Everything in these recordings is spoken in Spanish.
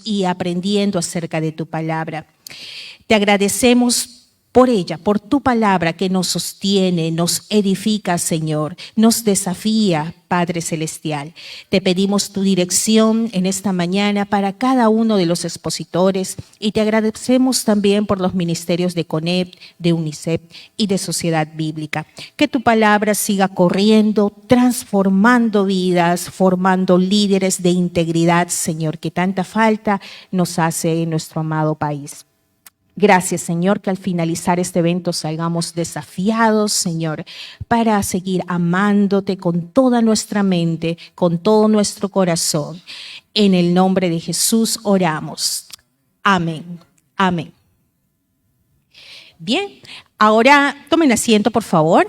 y aprendiendo acerca de tu palabra. Te agradecemos por ella, por tu palabra que nos sostiene, nos edifica, Señor, nos desafía, Padre Celestial. Te pedimos tu dirección en esta mañana para cada uno de los expositores y te agradecemos también por los ministerios de CONEP, de UNICEF y de Sociedad Bíblica. Que tu palabra siga corriendo, transformando vidas, formando líderes de integridad, Señor, que tanta falta nos hace en nuestro amado país. Gracias, Señor, que al finalizar este evento salgamos desafiados, Señor, para seguir amándote con toda nuestra mente, con todo nuestro corazón. En el nombre de Jesús oramos. Amén. Amén. Bien, ahora tomen asiento, por favor.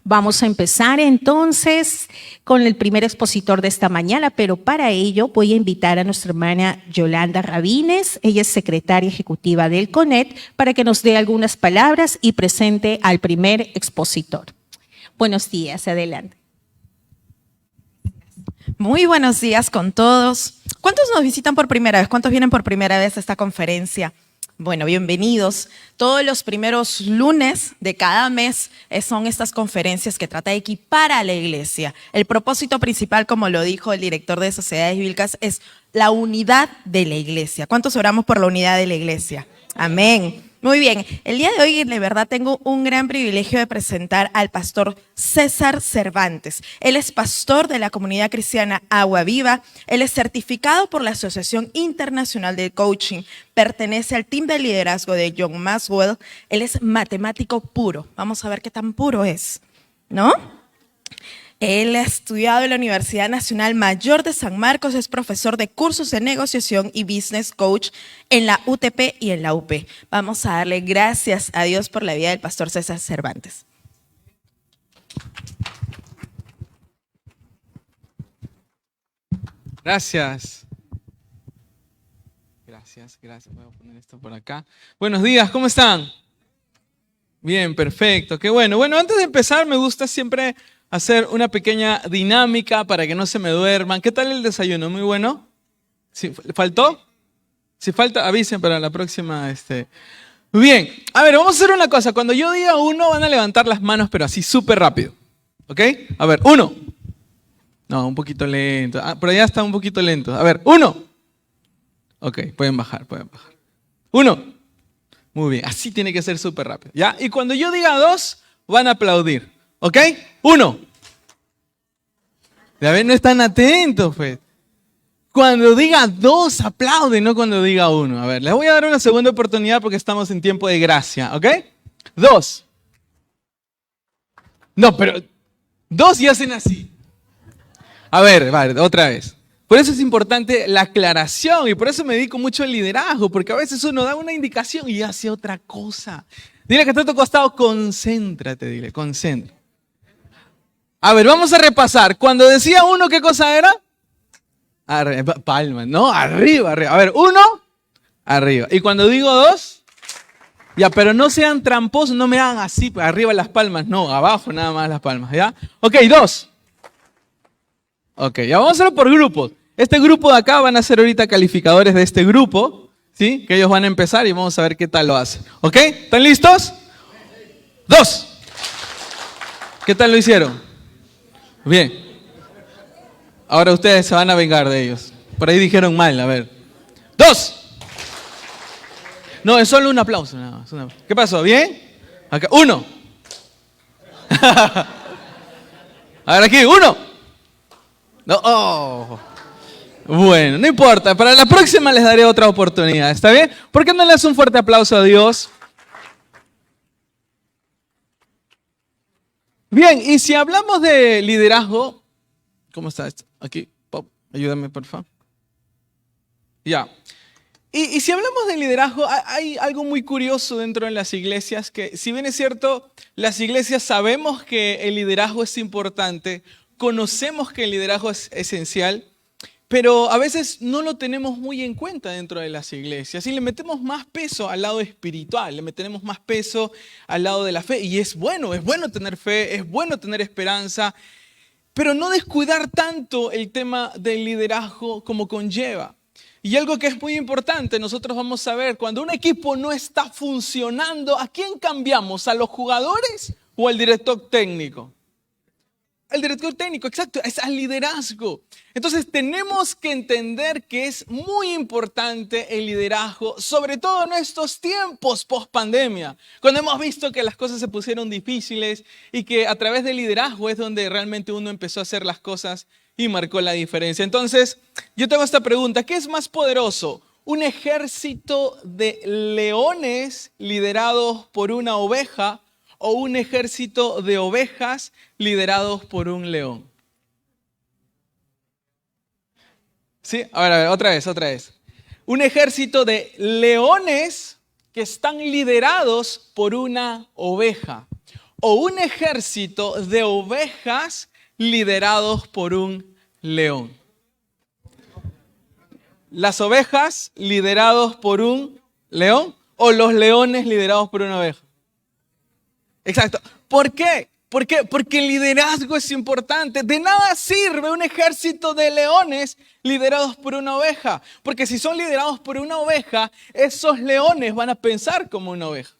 Vamos a empezar entonces con el primer expositor de esta mañana, pero para ello voy a invitar a nuestra hermana Yolanda Rabines, ella es secretaria ejecutiva del CONET, para que nos dé algunas palabras y presente al primer expositor. Buenos días, adelante. Muy buenos días con todos. ¿Cuántos nos visitan por primera vez? ¿Cuántos vienen por primera vez a esta conferencia? Bueno, bienvenidos. Todos los primeros lunes de cada mes son estas conferencias que trata de equipar a la iglesia. El propósito principal, como lo dijo el director de Sociedades Bíblicas, es la unidad de la iglesia. ¿Cuántos oramos por la unidad de la iglesia? Amén. Muy bien, el día de hoy de verdad tengo un gran privilegio de presentar al pastor César Cervantes. Él es pastor de la comunidad cristiana Agua Viva, él es certificado por la Asociación Internacional de Coaching, pertenece al team de liderazgo de John Maxwell, él es matemático puro. Vamos a ver qué tan puro es, ¿no? Él ha estudiado en la Universidad Nacional Mayor de San Marcos, es profesor de cursos de negociación y business coach en la UTP y en la UP. Vamos a darle gracias a Dios por la vida del pastor César Cervantes. Gracias. Gracias. Voy a poner esto por acá. Buenos días, ¿cómo están? Bien, perfecto, qué bueno. Bueno, antes de empezar me gusta siempre hacer una pequeña dinámica para que no se me duerman. ¿Qué tal el desayuno? ¿Muy bueno? ¿Sí? ¿Faltó? Si falta, avisen para la próxima. Bien, a ver, vamos a hacer una cosa. Cuando yo diga uno, van a levantar las manos, pero así súper rápido. ¿Ok? A ver, uno. No, un poquito lento. Por allá está un poquito lento. A ver, uno. Ok, pueden bajar. Uno. Muy bien, así tiene que ser súper rápido. ¿Ya? Y cuando yo diga dos, van a aplaudir. ¿Ok? Uno. Ya ven, no están atentos, pues. Cuando diga dos, aplauden, no cuando diga uno. A ver, les voy a dar una segunda oportunidad porque estamos en tiempo de gracia, ¿ok? Dos. No, pero dos y hacen así. A ver, vale, otra vez. Por eso es importante la aclaración y por eso me dedico mucho al liderazgo, porque a veces uno da una indicación y hace otra cosa. Dile que está a tu costado, concéntrate, dile, concéntrate. A ver, vamos a repasar. Cuando decía uno, ¿qué cosa era? Palmas, ¿no? Arriba. A ver, uno, arriba. Y cuando digo dos, ya, pero no sean tramposos, no me hagan así, arriba las palmas, no, abajo nada más las palmas, ¿ya? Ok, dos. Ok, ya vamos a hacerlo por grupos. Este grupo de acá van a ser ahorita calificadores de este grupo, ¿sí? Que ellos van a empezar y vamos a ver qué tal lo hacen. ¿Ok? ¿Están listos? Dos. ¿Qué tal lo hicieron? Bien. Ahora ustedes se van a vengar de ellos. Por ahí dijeron mal, a ver. Dos. No, es solo un aplauso. No, ¿qué pasó? ¿Bien? Acá. Uno. A ver aquí, uno. No, oh. Bueno, no importa. Para la próxima les daré otra oportunidad. ¿Está bien? ¿Por qué no le das un fuerte aplauso a Dios? Bien, y si hablamos de liderazgo, ¿cómo está esto? Aquí, Pop, ayúdame por favor. Ya. Y si hablamos de liderazgo, hay algo muy curioso dentro de las iglesias, que si bien es cierto, las iglesias sabemos que el liderazgo es importante, conocemos que el liderazgo es esencial, pero a veces no lo tenemos muy en cuenta dentro de las iglesias y le metemos más peso al lado espiritual, le metemos más peso al lado de la fe y es bueno tener fe, es bueno tener esperanza, pero no descuidar tanto el tema del liderazgo como conlleva. Y algo que es muy importante, nosotros vamos a ver, cuando un equipo no está funcionando, ¿a quién cambiamos? ¿A los jugadores o al director técnico? El director técnico, exacto, es al liderazgo. Entonces tenemos que entender que es muy importante el liderazgo, sobre todo en estos tiempos post pandemia, cuando hemos visto que las cosas se pusieron difíciles y que a través del liderazgo es donde realmente uno empezó a hacer las cosas y marcó la diferencia. Entonces, yo tengo esta pregunta, ¿qué es más poderoso? ¿Un ejército de leones liderados por una oveja o un ejército de ovejas liderados por un león? Sí, a ver, otra vez. Un ejército de leones que están liderados por una oveja o un ejército de ovejas liderados por un león. ¿Las ovejas liderados por un león o los leones liderados por una oveja? Exacto. ¿Por qué? Porque el liderazgo es importante. De nada sirve un ejército de leones liderados por una oveja. Porque si son liderados por una oveja, esos leones van a pensar como una oveja.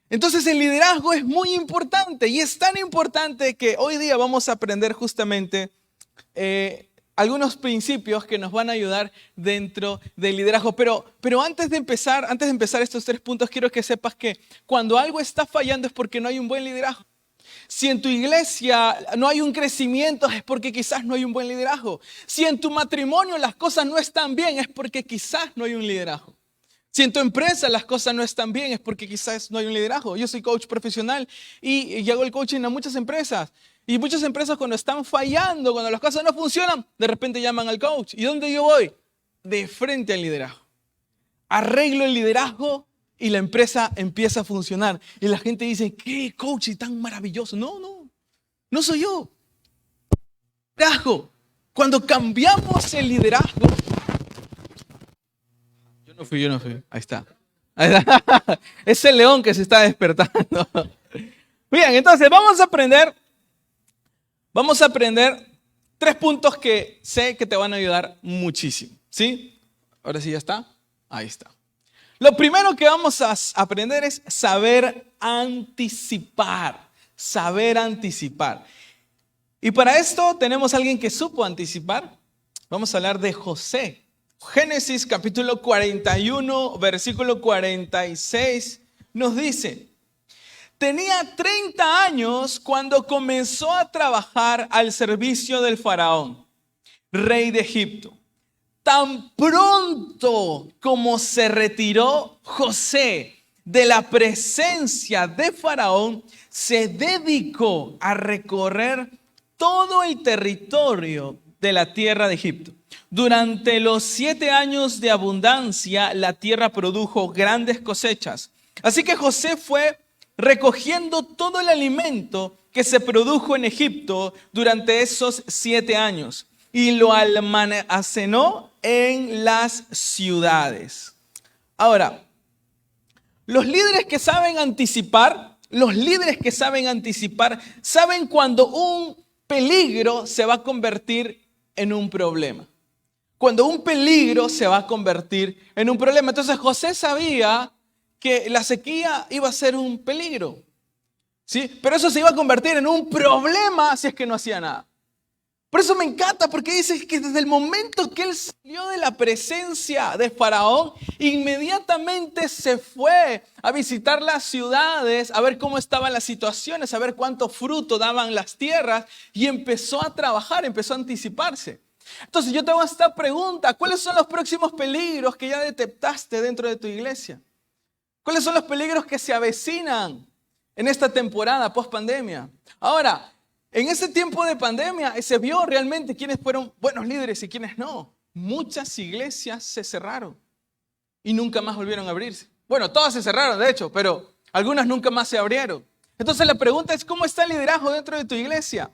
Entonces el liderazgo es muy importante y es tan importante que hoy día vamos a aprender justamente algunos principios que nos van a ayudar dentro del liderazgo. Pero antes de empezar estos 3 puntos, quiero que sepas que cuando algo está fallando es porque no hay un buen liderazgo. Si en tu iglesia no hay un crecimiento es porque quizás no hay un buen liderazgo. Si en tu matrimonio las cosas no están bien es porque quizás no hay un liderazgo. Si en tu empresa las cosas no están bien es porque quizás no hay un liderazgo. Yo soy coach profesional y hago el coaching a muchas empresas. Y muchas empresas cuando están fallando, cuando las cosas no funcionan, de repente llaman al coach. ¿Y dónde yo voy? De frente al liderazgo. Arreglo el liderazgo y la empresa empieza a funcionar. Y la gente dice, ¿qué coach tan maravilloso? No soy yo. Liderazgo. Cuando cambiamos el liderazgo. Yo no fui. Ahí está. Es el león que se está despertando. Bien, entonces vamos a aprender 3 puntos que sé que te van a ayudar muchísimo. ¿Sí? Ahora sí ya está. Ahí está. Lo primero que vamos a aprender es saber anticipar. Saber anticipar. Y para esto tenemos a alguien que supo anticipar. Vamos a hablar de José. Génesis capítulo 41, versículo 46 nos dice: tenía 30 años cuando comenzó a trabajar al servicio del faraón, rey de Egipto. Tan pronto como se retiró José de la presencia de faraón, se dedicó a recorrer todo el territorio de la tierra de Egipto. Durante los 7 años de abundancia, la tierra produjo grandes cosechas. Así que José fue recogiendo todo el alimento que se produjo en Egipto durante esos 7 años y lo almacenó en las ciudades. Ahora, los líderes que saben anticipar, saben cuando un peligro se va a convertir en un problema. Cuando un peligro se va a convertir en un problema. Entonces José sabía que la sequía iba a ser un peligro, ¿sí? Pero eso se iba a convertir en un problema si es que no hacía nada. Por eso me encanta, porque dice que desde el momento que él salió de la presencia de Faraón, inmediatamente se fue a visitar las ciudades, a ver cómo estaban las situaciones, a ver cuánto fruto daban las tierras, y empezó a trabajar, empezó a anticiparse. Entonces yo te hago esta pregunta: ¿cuáles son los próximos peligros que ya detectaste dentro de tu iglesia? ¿Cuáles son los peligros que se avecinan en esta temporada post pandemia? Ahora, en ese tiempo de pandemia se vio realmente quiénes fueron buenos líderes y quiénes no. Muchas iglesias se cerraron y nunca más volvieron a abrirse. Bueno, todas se cerraron de hecho, pero algunas nunca más se abrieron. Entonces la pregunta es: ¿cómo está el liderazgo dentro de tu iglesia?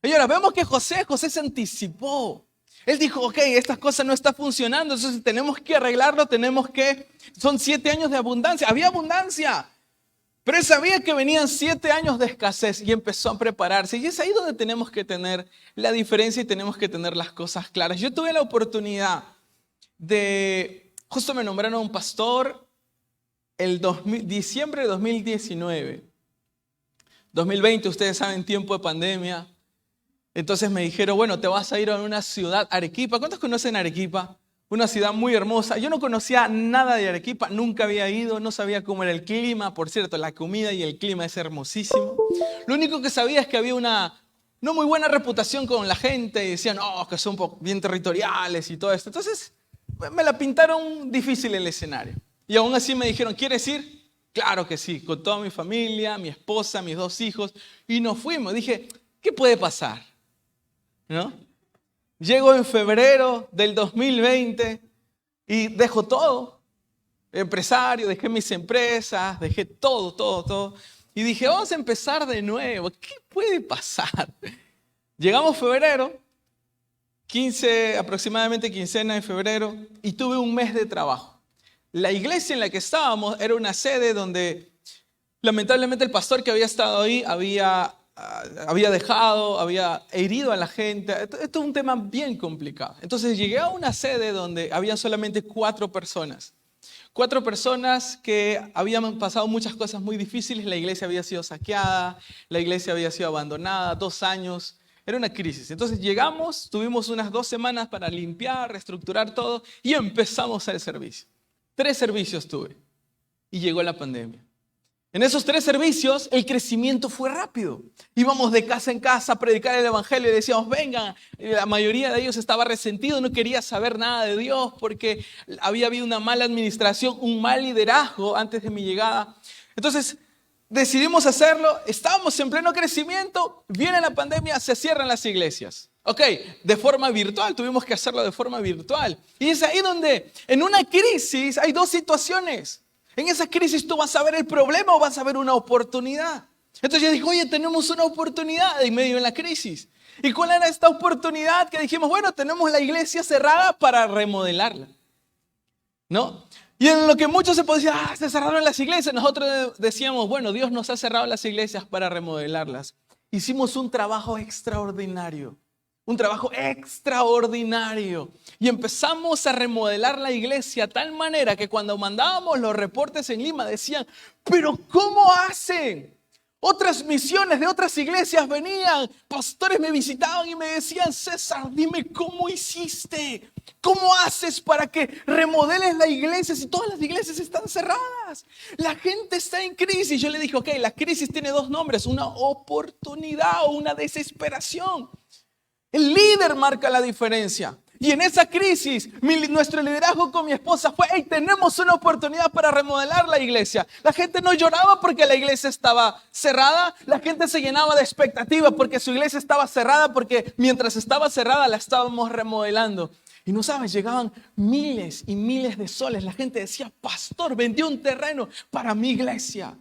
Y ahora vemos que José se anticipó. Él dijo, ok, estas cosas no están funcionando, entonces tenemos que arreglarlo, son 7 años de abundancia. Había abundancia. Pero él sabía que venían 7 años de escasez y empezó a prepararse. Y es ahí donde tenemos que tener la diferencia y tenemos que tener las cosas claras. Yo tuve la oportunidad justo me nombraron un pastor diciembre de 2019. 2020, ustedes saben, tiempo de pandemia. Entonces me dijeron, bueno, te vas a ir a una ciudad, Arequipa. ¿Cuántos conocen Arequipa? Una ciudad muy hermosa. Yo no conocía nada de Arequipa, nunca había ido, no sabía cómo era el clima. Por cierto, la comida y el clima es hermosísimo. Lo único que sabía es que había una no muy buena reputación con la gente. Y decían, que son bien territoriales y todo esto. Entonces me la pintaron difícil el escenario. Y aún así me dijeron, ¿quieres ir? Claro que sí, con toda mi familia, mi esposa, mis 2 hijos. Y nos fuimos. Dije, ¿qué puede pasar? ¿No? Llego en febrero del 2020 y dejo todo. Empresario, dejé mis empresas, dejé todo. Y dije, vamos a empezar de nuevo. ¿Qué puede pasar? Llegamos febrero, aproximadamente quincena de febrero, y tuve un mes de trabajo. La iglesia en la que estábamos era una sede donde lamentablemente el pastor que había estado ahí había herido a la gente. Esto es un tema bien complicado. Entonces llegué a una sede donde había solamente 4 personas. 4 personas que habían pasado muchas cosas muy difíciles. La iglesia había sido saqueada, la iglesia había sido abandonada, 2 años. Era una crisis. Entonces llegamos, tuvimos unas 2 semanas para limpiar, reestructurar todo y empezamos el servicio. 3 servicios tuve y llegó la pandemia. En esos 3 servicios el crecimiento fue rápido. Íbamos de casa en casa a predicar el evangelio y decíamos, vengan. La mayoría de ellos estaba resentido, no quería saber nada de Dios porque había habido una mala administración, un mal liderazgo antes de mi llegada. Entonces decidimos hacerlo, estábamos en pleno crecimiento, viene la pandemia, se cierran las iglesias. Ok, de forma virtual, tuvimos que hacerlo de forma virtual. Y es ahí donde en una crisis hay 2 situaciones. En esa crisis tú vas a ver el problema o vas a ver una oportunidad. Entonces yo dije, oye, tenemos una oportunidad en medio de la crisis. ¿Y cuál era esta oportunidad? Que dijimos, bueno, tenemos la iglesia cerrada para remodelarla, ¿no? Y en lo que muchos se podían decir, se cerraron las iglesias. Nosotros decíamos, bueno, Dios nos ha cerrado las iglesias para remodelarlas. Hicimos un trabajo extraordinario. Y empezamos a remodelar la iglesia de tal manera que cuando mandábamos los reportes en Lima decían, pero ¿cómo hacen? Otras misiones de otras iglesias venían, pastores me visitaban y me decían, César, dime cómo hiciste, cómo haces para que remodeles la iglesia si todas las iglesias están cerradas. La gente está en crisis. Yo le dije, ok, la crisis tiene 2 nombres, una oportunidad o una desesperación. El líder marca la diferencia. Y en esa crisis, nuestro liderazgo con mi esposa fue, hey, tenemos una oportunidad para remodelar la iglesia. La gente no lloraba porque la iglesia estaba cerrada. La gente se llenaba de expectativa porque su iglesia estaba cerrada, porque mientras estaba cerrada la estábamos remodelando. Y no sabes, llegaban miles y miles de soles. La gente decía, pastor, vendí un terreno para mi iglesia.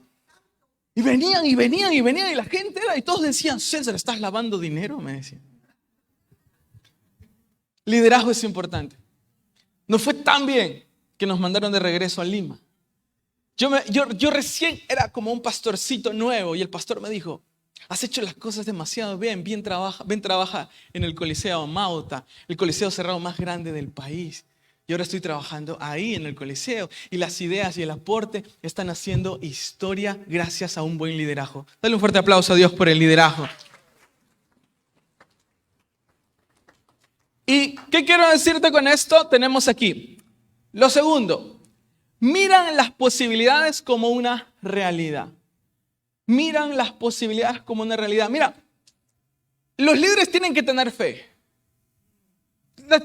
Y venían y la gente y todos decían, César, ¿estás lavando dinero? Me decían. Liderazgo es importante. Nos fue tan bien que nos mandaron de regreso a Lima. Yo recién era como un pastorcito nuevo y el pastor me dijo, has hecho las cosas demasiado bien, ven trabaja en el Coliseo Mauta, el coliseo cerrado más grande del país. Y ahora estoy trabajando ahí en el Coliseo y las ideas y el aporte están haciendo historia gracias a un buen liderazgo. Dale un fuerte aplauso a Dios por el liderazgo. ¿Y qué quiero decirte con esto? Tenemos aquí lo segundo. Miran las posibilidades como una realidad. Miran las posibilidades como una realidad. Mira, los líderes tienen que tener fe.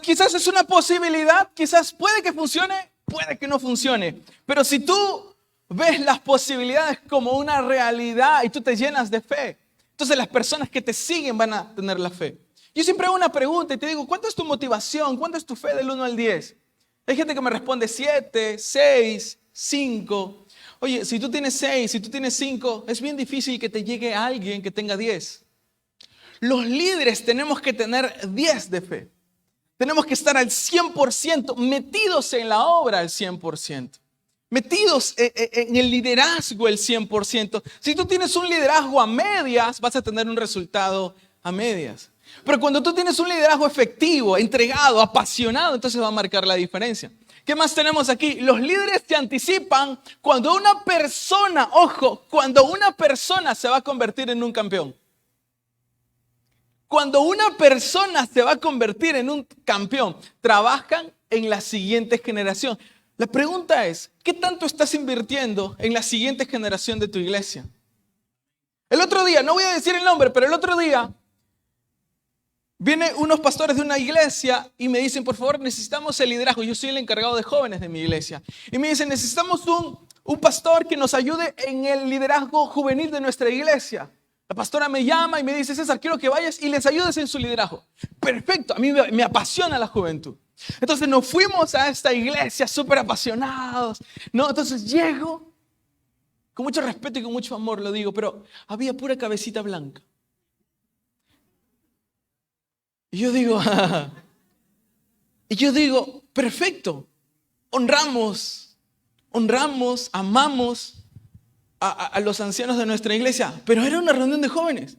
Quizás es una posibilidad, quizás puede que funcione, puede que no funcione. Pero si tú ves las posibilidades como una realidad y tú te llenas de fe, entonces las personas que te siguen van a tener la fe. Yo siempre hago una pregunta y te digo, ¿cuánto es tu motivación? ¿Cuánto es tu fe del 1 al 10? Hay gente que me responde 7, 6, 5. Oye, si tú tienes 6, si tú tienes 5, es bien difícil que te llegue alguien que tenga 10. Los líderes tenemos que tener 10 de fe. Tenemos que estar al 100%, metidos en la obra al 100%. metidos en el liderazgo el 100%. Si tú tienes un liderazgo a medias, vas a tener un resultado a medias. Pero cuando tú tienes un liderazgo efectivo, entregado, apasionado, entonces va a marcar la diferencia. ¿Qué más tenemos aquí? Los líderes se anticipan cuando una persona, ojo, cuando una persona se va a convertir en un campeón. Cuando una persona se va a convertir en un campeón, trabajan en la siguiente generación. La pregunta es, ¿qué tanto estás invirtiendo en la siguiente generación de tu iglesia? El otro día, no voy a decir el nombre, pero el otro día vienen unos pastores de una iglesia y me dicen, por favor, necesitamos el liderazgo. Yo soy el encargado de jóvenes de mi iglesia. Y me dicen, necesitamos un pastor que nos ayude en el liderazgo juvenil de nuestra iglesia. La pastora me llama y me dice, César, quiero que vayas y les ayudes en su liderazgo. Perfecto, a mí me apasiona la juventud. Entonces nos fuimos a esta iglesia súper apasionados, ¿no? Entonces llego, con mucho respeto y con mucho amor lo digo, pero había pura cabecita blanca. Y yo digo, perfecto, honramos, amamos a los ancianos de nuestra iglesia, pero era una reunión de jóvenes.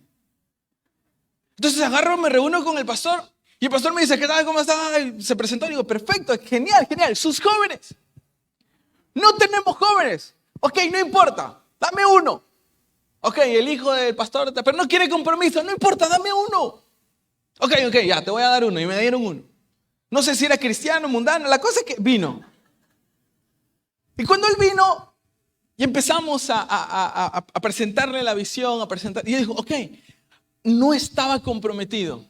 Entonces agarro, me reúno con el pastor y el pastor me dice, ¿qué tal? ¿Cómo está? Y se presentó y digo, perfecto, genial, sus jóvenes. No tenemos jóvenes. Ok, no importa, dame uno. Ok, el hijo del pastor, pero no quiere compromiso, no importa, dame uno. Ok, ya, te voy a dar uno. Y me dieron uno. No sé si era cristiano, mundano, la cosa es que vino. Y cuando él vino y empezamos a presentarle la visión, y yo digo, ok, no estaba comprometido,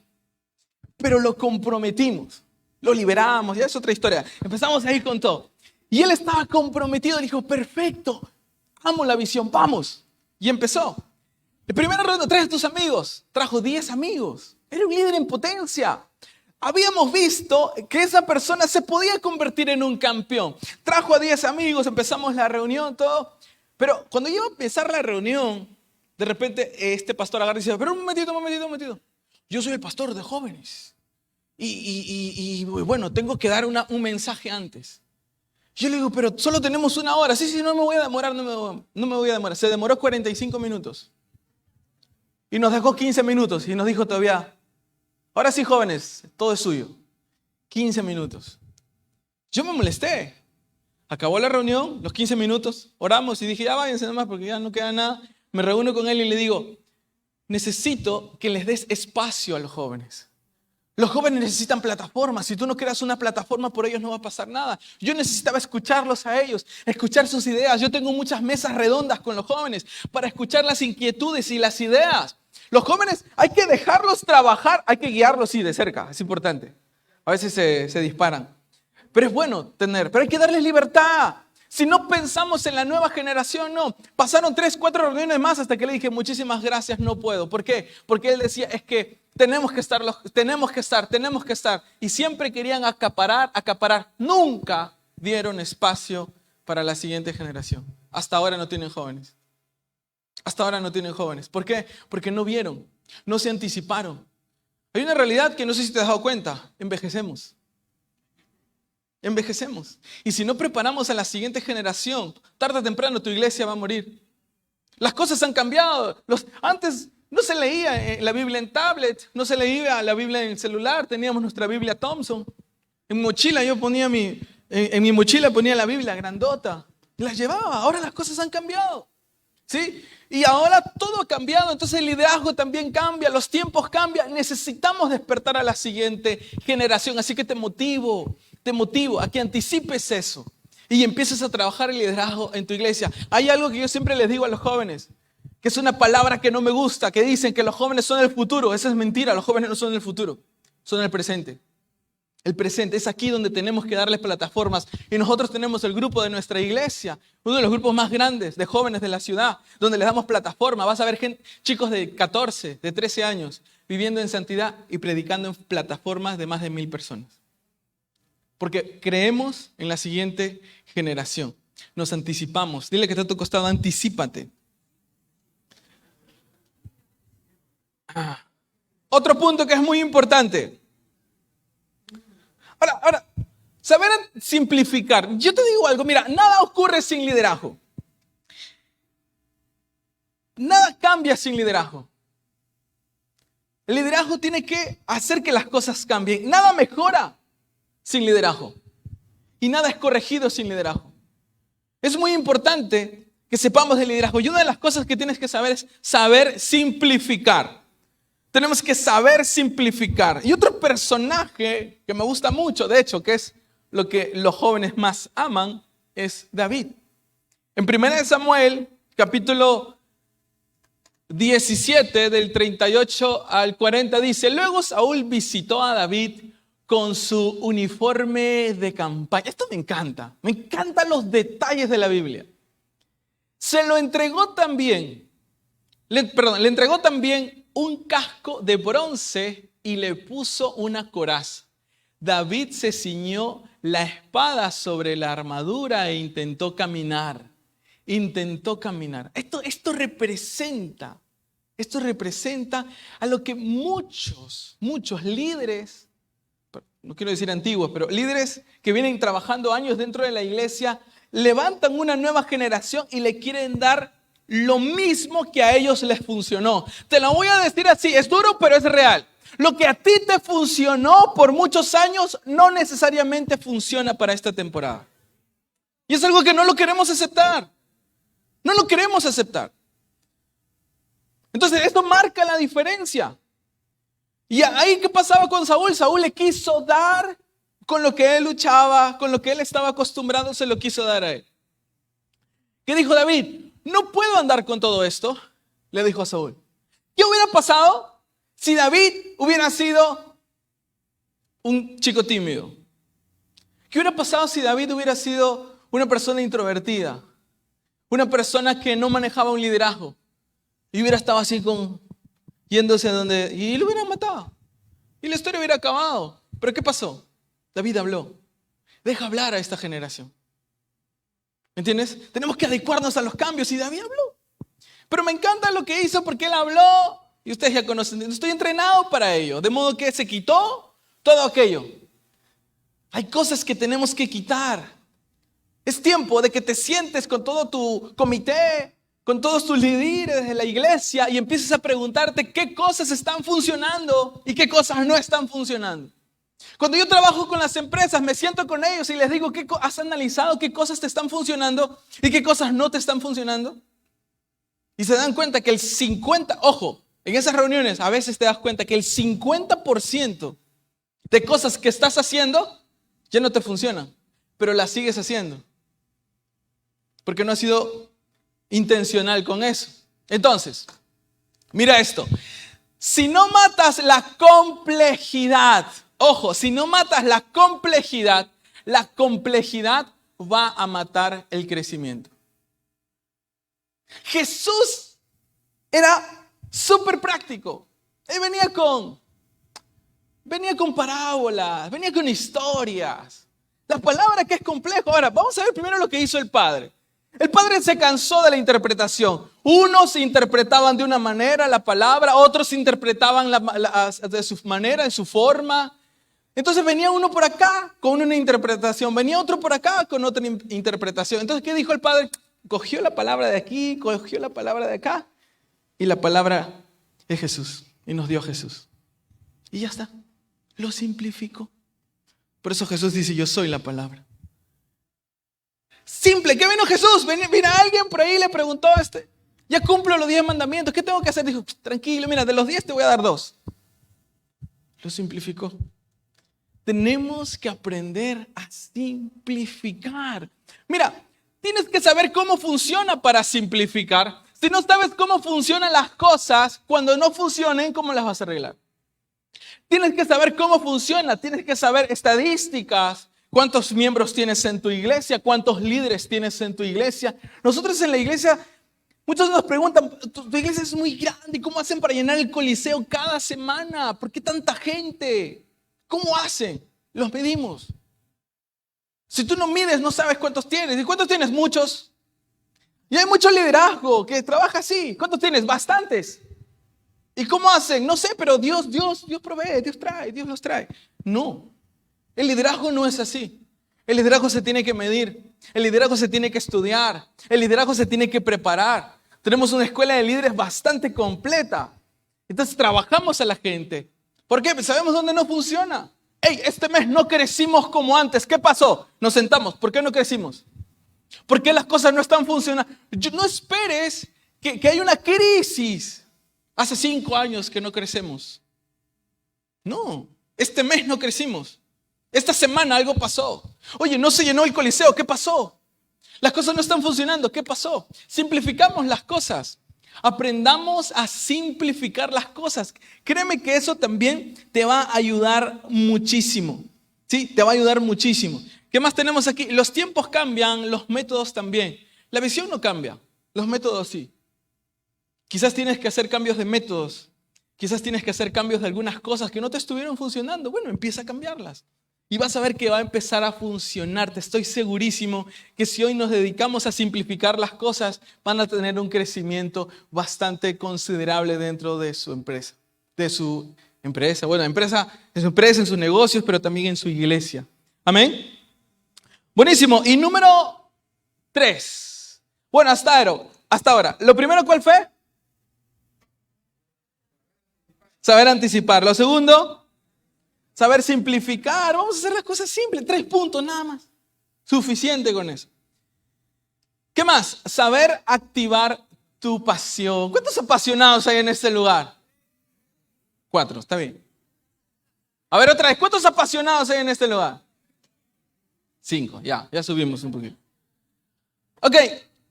pero lo comprometimos, lo liberamos, ya es otra historia. Empezamos ahí con todo. Y él estaba comprometido, dijo, perfecto, amo la visión, vamos. Y empezó. El primer reunión, trae a tus amigos, trajo 10 amigos. Era un líder en potencia. Habíamos visto que esa persona se podía convertir en un campeón. Trajo a 10 amigos, empezamos la reunión, todo. Pero cuando iba a empezar la reunión, de repente este pastor agarra y dice, pero un momentito. Yo soy el pastor de jóvenes. Y bueno, tengo que dar un mensaje antes. Yo le digo, pero solo tenemos 1 hora. Sí, no me voy a demorar, no me voy a demorar. Se demoró 45 minutos. Y nos dejó 15 minutos y nos dijo todavía, ahora sí, jóvenes, todo es suyo. 15 minutos. Yo me molesté. Acabó la reunión, los 15 minutos, oramos y dije, ya váyanse nomás porque ya no queda nada. Me reúno con él y le digo, necesito que les des espacio a los jóvenes. Los jóvenes necesitan plataformas. Si tú no creas una plataforma, por ellos no va a pasar nada. Yo necesitaba escucharlos a ellos, escuchar sus ideas. Yo tengo muchas mesas redondas con los jóvenes para escuchar las inquietudes y las ideas. Los jóvenes hay que dejarlos trabajar, hay que guiarlos, sí, de cerca, es importante. A veces se disparan. Pero es bueno pero hay que darles libertad. Si no pensamos en la nueva generación, no. Pasaron 3, 4 reuniones más hasta que le dije, muchísimas gracias, no puedo. ¿Por qué? Porque él decía, es que tenemos que estar. Y siempre querían acaparar. Nunca dieron espacio para la siguiente generación. Hasta ahora no tienen jóvenes. ¿Por qué? Porque no vieron, no se anticiparon. Hay una realidad que no sé si te has dado cuenta. Envejecemos. Y si no preparamos a la siguiente generación, tarde o temprano tu iglesia va a morir. Las cosas han cambiado. Antes no se leía la Biblia en tablet, no se leía la Biblia en celular, teníamos nuestra Biblia Thompson. En mochila yo ponía en mi mochila ponía la Biblia grandota. Y la llevaba. Ahora las cosas han cambiado. ¿Sí? Y ahora todo ha cambiado, entonces el liderazgo también cambia, los tiempos cambian, necesitamos despertar a la siguiente generación, así que te motivo a que anticipes eso y empieces a trabajar el liderazgo en tu iglesia. Hay algo que yo siempre les digo a los jóvenes, que es una palabra que no me gusta, que dicen que los jóvenes son el futuro. Esa es mentira, los jóvenes no son el futuro, son el presente. El presente es aquí donde tenemos que darles plataformas. Y nosotros tenemos el grupo de nuestra iglesia, uno de los grupos más grandes de jóvenes de la ciudad, donde les damos plataforma. Vas a ver chicos de 14, de 13 años, viviendo en santidad y predicando en plataformas de más de 1000 personas. Porque creemos en la siguiente generación. Nos anticipamos. Dile que está a tu costado, anticípate. Otro punto que es muy importante. Ahora, Saber simplificar. Yo te digo algo, mira, nada ocurre sin liderazgo. Nada cambia sin liderazgo. El liderazgo tiene que hacer que las cosas cambien. Nada mejora sin liderazgo. Y nada es corregido sin liderazgo. Es muy importante que sepamos de liderazgo. Y una de las cosas que tienes que saber es saber simplificar. Tenemos que saber simplificar. Y otro personaje que me gusta mucho, de hecho, que es lo que los jóvenes más aman, es David. En 1 Samuel, capítulo 17, del 38 al 40, dice: luego Saúl visitó a David con su uniforme de campaña. Esto me encanta. Me encantan los detalles de la Biblia. Se lo entregó también, le entregó también un casco de bronce y le puso una coraza. David se ciñó la espada sobre la armadura e intentó caminar. Esto representa a lo que muchos líderes, no quiero decir antiguos, pero líderes que vienen trabajando años dentro de la iglesia, levantan una nueva generación y le quieren dar lo mismo que a ellos les funcionó. Te lo voy a decir así, es duro, pero es real. Lo que a ti te funcionó por muchos años no necesariamente funciona para esta temporada. Y es algo que no lo queremos aceptar. No lo queremos aceptar. Entonces, esto marca la diferencia. Y ahí, ¿qué pasaba con Saúl? Saúl le quiso dar con lo que él luchaba, con lo que él estaba acostumbrado, se lo quiso dar a él. ¿Qué dijo David? No puedo andar con todo esto, le dijo a Saúl. ¿Qué hubiera pasado si David hubiera sido un chico tímido? ¿Qué hubiera pasado si David hubiera sido una persona introvertida? Una persona que no manejaba un liderazgo y hubiera estado así yéndose a donde, y lo hubieran matado y la historia hubiera acabado. Pero ¿qué pasó? David habló. Deja hablar a esta generación. ¿Me entiendes? Tenemos que adecuarnos a los cambios y David habló. Pero me encanta lo que hizo porque él habló y ustedes ya conocen. Estoy entrenado para ello, de modo que se quitó todo aquello. Hay cosas que tenemos que quitar. Es tiempo de que te sientes con todo tu comité, con todos tus líderes de la iglesia y empieces a preguntarte qué cosas están funcionando y qué cosas no están funcionando. Cuando yo trabajo con las empresas, me siento con ellos y les digo, ¿has analizado qué cosas te están funcionando y qué cosas no te están funcionando? Y se dan cuenta que en esas reuniones a veces te das cuenta que el 50% de cosas que estás haciendo ya no te funcionan, pero las sigues haciendo. Porque no has sido intencional con eso. Entonces, mira esto. Si no matas la complejidad, si no matas la complejidad va a matar el crecimiento. Jesús era súper práctico. Él venía con parábolas, venía con historias. La palabra que es complejo. Ahora, vamos a ver primero lo que hizo el Padre. El Padre se cansó de la interpretación. Unos interpretaban de una manera la palabra, otros interpretaban de su manera, en su forma. Entonces venía uno por acá con una interpretación, venía otro por acá con otra interpretación. Entonces, ¿qué dijo el Padre? Cogió la palabra de aquí, cogió la palabra de acá y la palabra es Jesús y nos dio Jesús. Y ya está, lo simplificó. Por eso Jesús dice, yo soy la palabra. Simple, ¿qué vino Jesús? Vino alguien por ahí y le preguntó ya cumplo los 10 mandamientos, ¿qué tengo que hacer? Dijo, tranquilo, mira, de los 10 te voy a dar 2. Lo simplificó. Tenemos que aprender a simplificar. Mira, tienes que saber cómo funciona para simplificar. Si no sabes cómo funcionan las cosas, cuando no funcionen, ¿cómo las vas a arreglar? Tienes que saber cómo funciona, tienes que saber estadísticas. ¿Cuántos miembros tienes en tu iglesia? ¿Cuántos líderes tienes en tu iglesia? Nosotros en la iglesia, muchos nos preguntan, tu iglesia es muy grande, ¿cómo hacen para llenar el coliseo cada semana? ¿Por qué tanta gente? ¿Cómo hacen? Los medimos. Si tú no mides, no sabes cuántos tienes. ¿Y cuántos tienes? Muchos. Y hay mucho liderazgo que trabaja así. ¿Cuántos tienes? Bastantes. ¿Y cómo hacen? No sé, pero Dios provee, Dios los trae. No. El liderazgo no es así. El liderazgo se tiene que medir, el liderazgo se tiene que estudiar, el liderazgo se tiene que preparar. Tenemos una escuela de líderes bastante completa. Entonces trabajamos a la gente. ¿Por qué? Pues sabemos dónde no funciona. Hey, este mes no crecimos como antes. ¿Qué pasó? Nos sentamos. ¿Por qué no crecimos? ¿Por qué las cosas no están funcionando? No esperes que haya una crisis. Hace 5 años que no crecemos. No, este mes no crecimos. Esta semana algo pasó. Oye, no se llenó el Coliseo. ¿Qué pasó? Las cosas no están funcionando. ¿Qué pasó? Simplificamos las cosas. Aprendamos a simplificar las cosas. Créeme que eso también te va a ayudar muchísimo. Sí, te va a ayudar muchísimo. ¿Qué más tenemos aquí? Los tiempos cambian, los métodos también. La visión no cambia, los métodos sí. Quizás tienes que hacer cambios de métodos. Quizás tienes que hacer cambios de algunas cosas que no te estuvieron funcionando. Bueno, empieza a cambiarlas. Y vas a ver que va a empezar a funcionar. Te estoy segurísimo que si hoy nos dedicamos a simplificar las cosas, van a tener un crecimiento bastante considerable dentro de su empresa. De su empresa, bueno, en su empresa, en sus negocios, pero también en su iglesia. Amén. Buenísimo. Y número 3. Bueno, hasta ahora. Lo primero, ¿cuál fue? Saber anticipar. Lo segundo, saber simplificar. Vamos a hacer las cosas simples. 3 puntos nada más. Suficiente con eso. ¿Qué más? Saber activar tu pasión. ¿Cuántos apasionados hay en este lugar? 4, está bien. A ver otra vez. ¿Cuántos apasionados hay en este lugar? 5, ya subimos un poquito. Ok,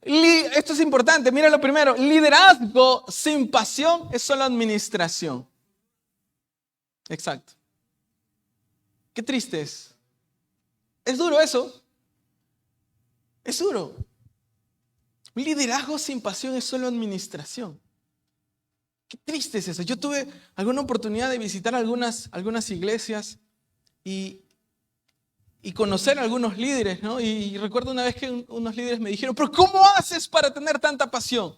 esto es importante. Mira lo primero. Liderazgo sin pasión es solo administración. Exacto. Qué triste es. Es duro eso. Es duro. Liderazgo sin pasión es solo administración. Qué triste es eso. Yo tuve alguna oportunidad de visitar algunas iglesias y conocer a algunos líderes, ¿no? Y recuerdo una vez que unos líderes me dijeron, pero ¿cómo haces para tener tanta pasión?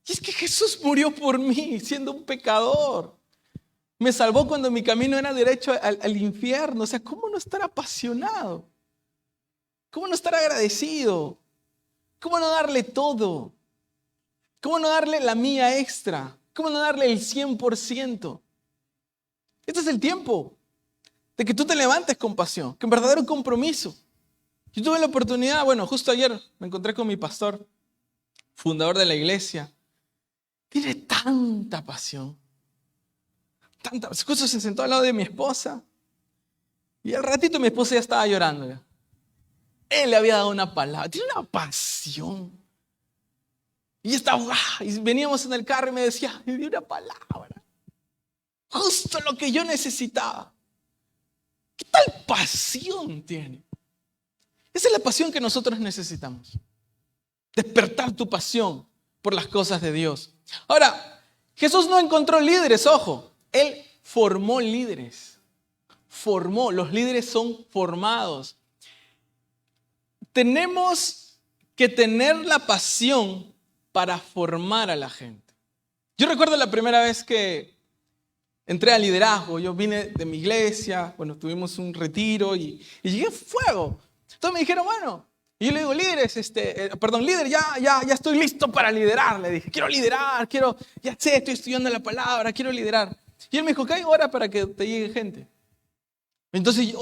Y es que Jesús murió por mí siendo un pecador. Me salvó cuando mi camino era derecho al infierno. O sea, ¿cómo no estar apasionado? ¿Cómo no estar agradecido? ¿Cómo no darle todo? ¿Cómo no darle la mía extra? ¿Cómo no darle el 100%? Este es el tiempo de que tú te levantes con pasión, con verdadero compromiso. Yo tuve la oportunidad, bueno, justo ayer me encontré con mi pastor, fundador de la iglesia. Tiene tanta pasión. Justo se sentó al lado de mi esposa y al ratito mi esposa ya estaba llorando. Ya. Él le había dado una palabra, tiene una pasión. Y estaba, y veníamos en el carro y me decía, me dio una palabra. Justo lo que yo necesitaba. ¿Qué tal pasión tiene? Esa es la pasión que nosotros necesitamos. Despertar tu pasión por las cosas de Dios. Ahora, Jesús no encontró líderes, ojo. Él formó líderes. Los líderes son formados. Tenemos que tener la pasión para formar a la gente. Yo recuerdo la primera vez que entré al liderazgo. Yo vine de mi iglesia, bueno, tuvimos un retiro y llegué a fuego. Entonces me dijeron, bueno, y yo le digo, líder, ya estoy listo para liderar. Le dije, quiero liderar, ya sé, estoy estudiando la palabra, quiero liderar. Y él me dijo, ¿qué hay hora para que te llegue gente? Entonces,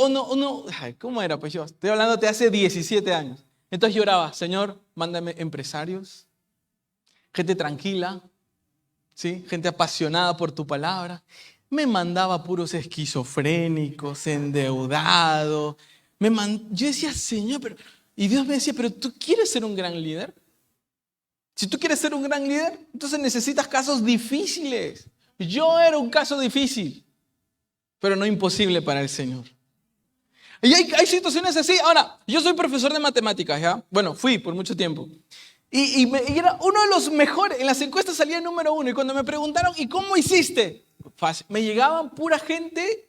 ¿cómo era? Pues yo estoy hablando de hace 17 años. Entonces yo oraba, Señor, mándame empresarios, gente tranquila, ¿sí? Gente apasionada por tu palabra. Me mandaba puros esquizofrénicos, endeudados. Yo decía, Señor, y Dios me decía, pero ¿tú quieres ser un gran líder? Si tú quieres ser un gran líder, entonces necesitas casos difíciles. Yo era un caso difícil, pero no imposible para el Señor. Y hay situaciones así. Ahora, yo soy profesor de matemáticas, ¿ya? Bueno, fui por mucho tiempo. Y era uno de los mejores. En las encuestas salía número 1. Y cuando me preguntaron, ¿y cómo hiciste? Fácil. Me llegaban pura gente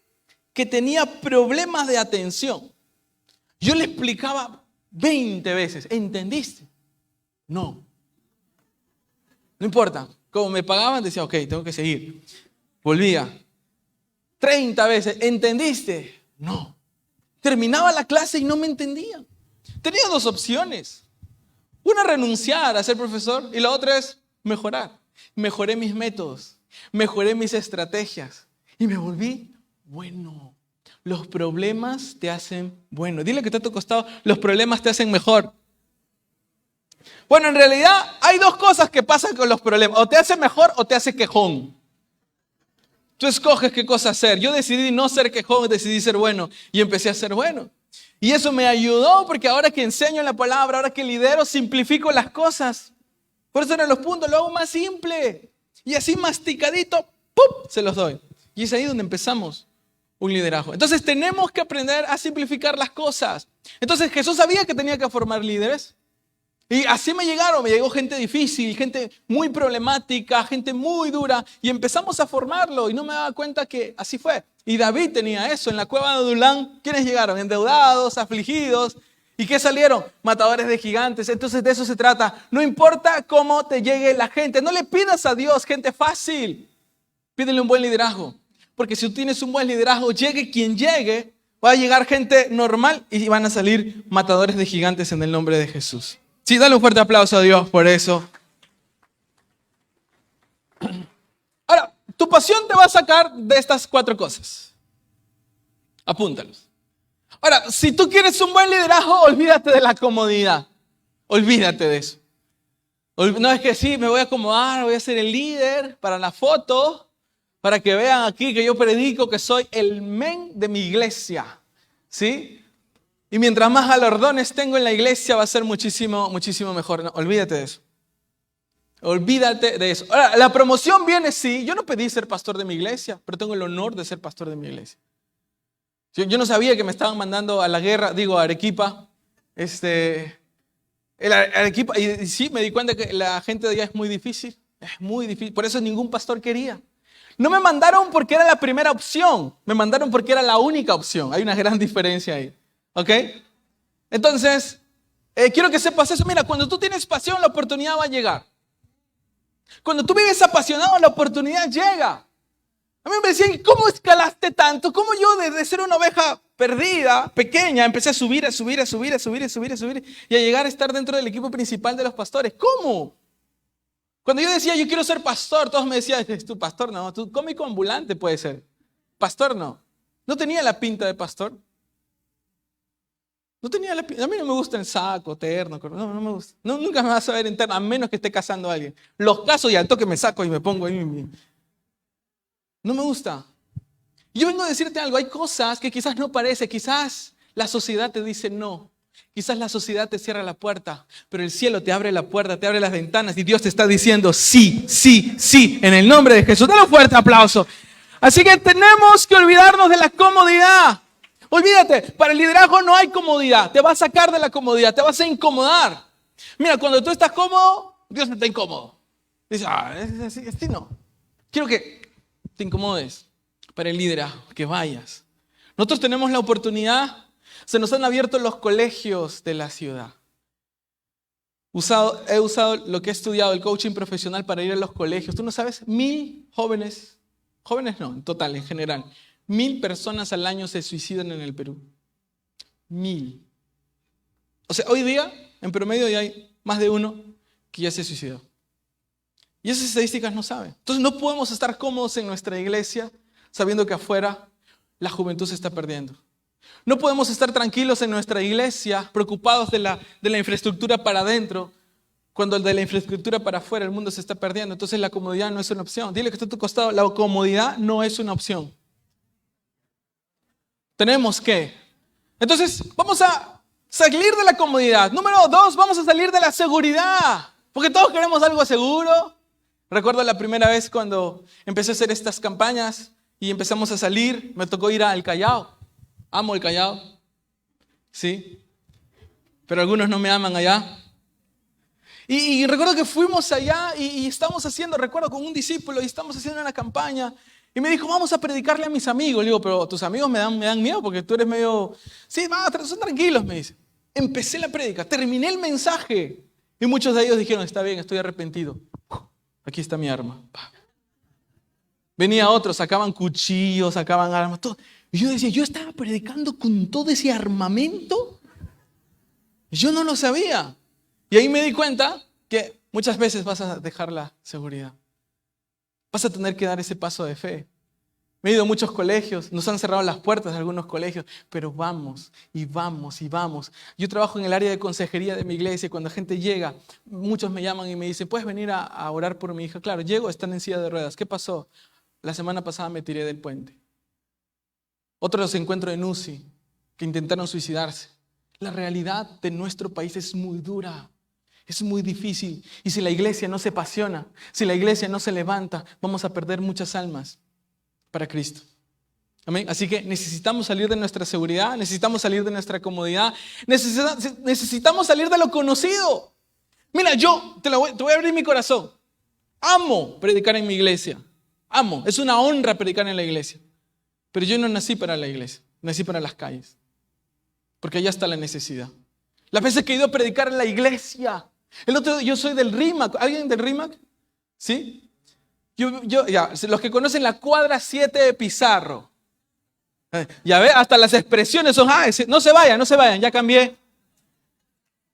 que tenía problemas de atención. Yo le explicaba 20 veces. ¿Entendiste? No. No importa. Como me pagaban, decía, ok, tengo que seguir. Volvía. 30 veces. ¿Entendiste? No. Terminaba la clase y no me entendían. Tenía dos opciones. Una, renunciar a ser profesor, y la otra es mejorar. Mejoré mis métodos, mejoré mis estrategias y me volví bueno. Los problemas te hacen bueno. Dile que está a tu costado, los problemas te hacen mejor. Bueno, en realidad hay dos cosas que pasan con los problemas. O te hace mejor o te hace quejón. Tú escoges qué cosa hacer. Yo decidí no ser quejón, decidí ser bueno y empecé a ser bueno. Y eso me ayudó porque ahora que enseño la palabra, ahora que lidero, simplifico las cosas. Por eso en los puntos lo hago más simple. Y así masticadito, ¡pum!, se los doy. Y es ahí donde empezamos un liderazgo. Entonces tenemos que aprender a simplificar las cosas. Entonces Jesús sabía que tenía que formar líderes. Y así me llegó gente difícil, gente muy problemática, gente muy dura. Y empezamos a formarlo y no me daba cuenta que así fue. Y David tenía eso. En la cueva de Adulán, ¿quiénes llegaron? Endeudados, afligidos. ¿Y qué salieron? Matadores de gigantes. Entonces de eso se trata. No importa cómo te llegue la gente. No le pidas a Dios gente fácil. Pídele un buen liderazgo. Porque si tú tienes un buen liderazgo, llegue quien llegue, va a llegar gente normal y van a salir matadores de gigantes en el nombre de Jesús. Sí, dale un fuerte aplauso a Dios por eso. Ahora, tu pasión te va a sacar de estas 4 cosas. Apúntalos. Ahora, si tú quieres un buen liderazgo, olvídate de la comodidad. Olvídate de eso. No es que sí, me voy a acomodar, voy a ser el líder para la foto, para que vean aquí que yo predico que soy el men de mi iglesia. ¿Sí? Y mientras más galardones tengo en la iglesia va a ser muchísimo, muchísimo mejor. No, olvídate de eso. Olvídate de eso. Ahora, la promoción viene, sí. Yo no pedí ser pastor de mi iglesia, pero tengo el honor de ser pastor de mi iglesia. Yo no sabía que me estaban mandando a la guerra, a Arequipa. Arequipa, y sí, me di cuenta que la gente de allá es muy difícil. Es muy difícil. Por eso ningún pastor quería. No me mandaron porque era la primera opción. Me mandaron porque era la única opción. Hay una gran diferencia ahí. ¿Ok? Entonces, quiero que sepas eso. Mira, cuando tú tienes pasión, la oportunidad va a llegar. Cuando tú vives apasionado, la oportunidad llega. A mí me decían, ¿cómo escalaste tanto? ¿Cómo yo desde ser una oveja perdida, pequeña, empecé a subir y a llegar a estar dentro del equipo principal de los pastores? ¿Cómo? Cuando yo decía, yo quiero ser pastor, todos me decían, ¿es tu pastor? No, tú cómico ambulante puede ser. Pastor no. No tenía la pinta de pastor. No tenía la pinta. A mí no me gusta el saco, terno. No me gusta. No, nunca me vas a ver en terno, a menos que esté casando a alguien. Los caso y al toque me saco y me pongo ahí. No me gusta. Yo vengo a decirte algo. Hay cosas que quizás no parece. Quizás la sociedad te dice no. Quizás la sociedad te cierra la puerta, pero el cielo te abre la puerta, te abre las ventanas y Dios te está diciendo sí, sí, sí, en el nombre de Jesús. Dale un fuerte aplauso. Así que tenemos que olvidarnos de la comodidad. Olvídate, para el liderazgo no hay comodidad. Te va a sacar de la comodidad, te vas a incomodar. Mira, cuando tú estás cómodo, Dios está incómodo. Dice, así no. Quiero que te incomodes para el liderazgo, que vayas. Nosotros tenemos la oportunidad. Se nos han abierto los colegios de la ciudad. He usado lo que he estudiado, el coaching profesional, para ir a los colegios. Tú no sabes, 1000 jóvenes no, en total, en general, 1000 personas al año se suicidan en el Perú. 1000. O sea, hoy día, en promedio, ya hay más de uno que ya se suicidó. Y esas estadísticas no saben. Entonces no podemos estar cómodos en nuestra iglesia sabiendo que afuera la juventud se está perdiendo. No podemos estar tranquilos en nuestra iglesia, preocupados de la infraestructura para adentro, cuando el de la infraestructura para afuera, el mundo se está perdiendo. Entonces la comodidad no es una opción. Dile que está a tu costado, la comodidad no es una opción. Tenemos que. Entonces vamos a salir de la comodidad. Número 2, vamos a salir de la seguridad. Porque todos queremos algo seguro. Recuerdo la primera vez cuando empecé a hacer estas campañas y empezamos a salir, me tocó ir al Callao. Amo el Callao, sí, pero algunos no me aman allá. Y recuerdo que fuimos allá y estábamos haciendo, recuerdo con un discípulo, y estamos haciendo una campaña. Y me dijo, vamos a predicarle a mis amigos. Le digo, pero tus amigos me dan miedo porque tú eres medio... Sí, son tranquilos, me dice. Empecé la prédica, terminé el mensaje. Y muchos de ellos dijeron, está bien, estoy arrepentido. Aquí está mi arma. Venía otro, sacaban cuchillos, sacaban armas, todo. Y yo decía, yo estaba predicando con todo ese armamento. Yo no lo sabía. Y ahí me di cuenta que muchas veces vas a dejar la seguridad. Vas a tener que dar ese paso de fe. Me he ido a muchos colegios, nos han cerrado las puertas de algunos colegios, pero vamos y vamos y vamos. Yo trabajo en el área de consejería de mi iglesia y cuando la gente llega, muchos me llaman y me dicen, ¿puedes venir a orar por mi hija? Claro, llego, están en silla de ruedas. ¿Qué pasó? La semana pasada me tiré del puente. Otros los encuentro en UCI, que intentaron suicidarse. La realidad de nuestro país es muy dura. Es muy difícil. Y si la iglesia no se apasiona, si la iglesia no se levanta, vamos a perder muchas almas para Cristo. Amén. Así que necesitamos salir de nuestra seguridad, necesitamos salir de nuestra comodidad, necesitamos salir de lo conocido. Mira, yo te voy a abrir mi corazón. Amo predicar en mi iglesia. Amo. Es una honra predicar en la iglesia. Pero yo no nací para la iglesia, nací para las calles. Porque allá está la necesidad. Las veces que he ido a predicar en la iglesia. Yo soy del RIMAC. ¿Alguien del RIMAC? ¿Sí? Los que conocen la cuadra 7 de Pizarro. Ya ve, hasta las expresiones son, no se vayan, ya cambié.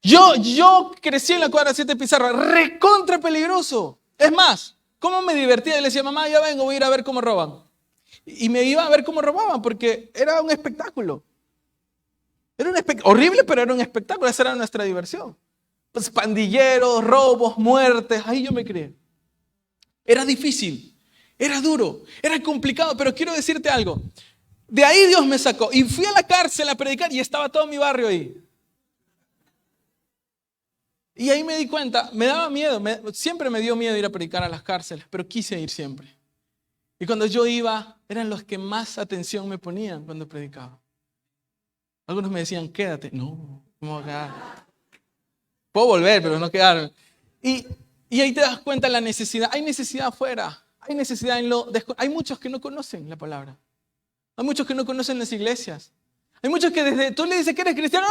Yo crecí en la cuadra 7 de Pizarro, recontra peligroso. Es más, ¿cómo me divertía? Y le decía, mamá, ya vengo, voy a ir a ver cómo roban. Y me iba a ver cómo robaban, porque era un espectáculo. Era horrible, pero era un espectáculo, esa era nuestra diversión. Pues pandilleros, robos, muertes, ahí yo me crié. Era difícil, era duro, era complicado, pero quiero decirte algo. De ahí Dios me sacó y fui a la cárcel a predicar y estaba todo mi barrio ahí. Y ahí me di cuenta, me daba miedo, siempre me dio miedo ir a predicar a las cárceles, pero quise ir siempre. Y cuando yo iba, eran los que más atención me ponían cuando predicaba. Algunos me decían, quédate. No, ¿cómo voy a quedar? Puedo volver, pero no quedarme. Y ahí te das cuenta de la necesidad. Hay necesidad afuera. Hay necesidad hay muchos que no conocen la palabra. Hay muchos que no conocen las iglesias. Hay muchos que desde tú le dices que eres cristiano.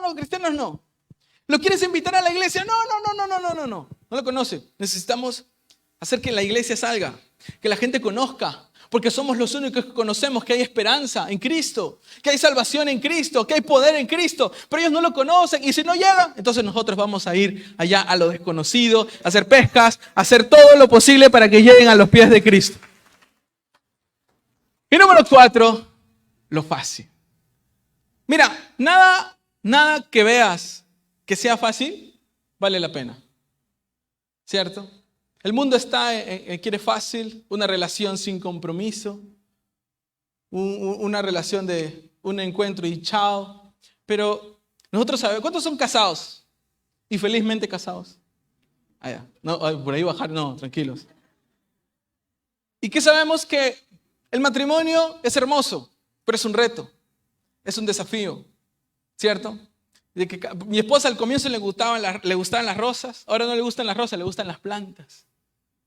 No, cristianos no. ¿Lo quieres invitar a la iglesia? No lo conoce. Necesitamos hacer que la iglesia salga, que la gente conozca. Porque somos los únicos que conocemos que hay esperanza en Cristo, que hay salvación en Cristo, que hay poder en Cristo. Pero ellos no lo conocen y si no llegan, entonces nosotros vamos a ir allá a lo desconocido, a hacer pescas, a hacer todo lo posible para que lleguen a los pies de Cristo. Y número 4, lo fácil. Mira, nada que veas que sea fácil vale la pena. ¿Cierto? El mundo quiere fácil, una relación sin compromiso, una relación de un encuentro y chao. Pero nosotros sabemos, ¿cuántos son casados? Y felizmente casados. Ya. No, por ahí bajar, no, tranquilos. ¿Y qué sabemos? Que el matrimonio es hermoso, pero es un reto, es un desafío, ¿cierto? De que mi esposa al comienzo le gustaban las rosas, ahora no le gustan las rosas, le gustan las plantas.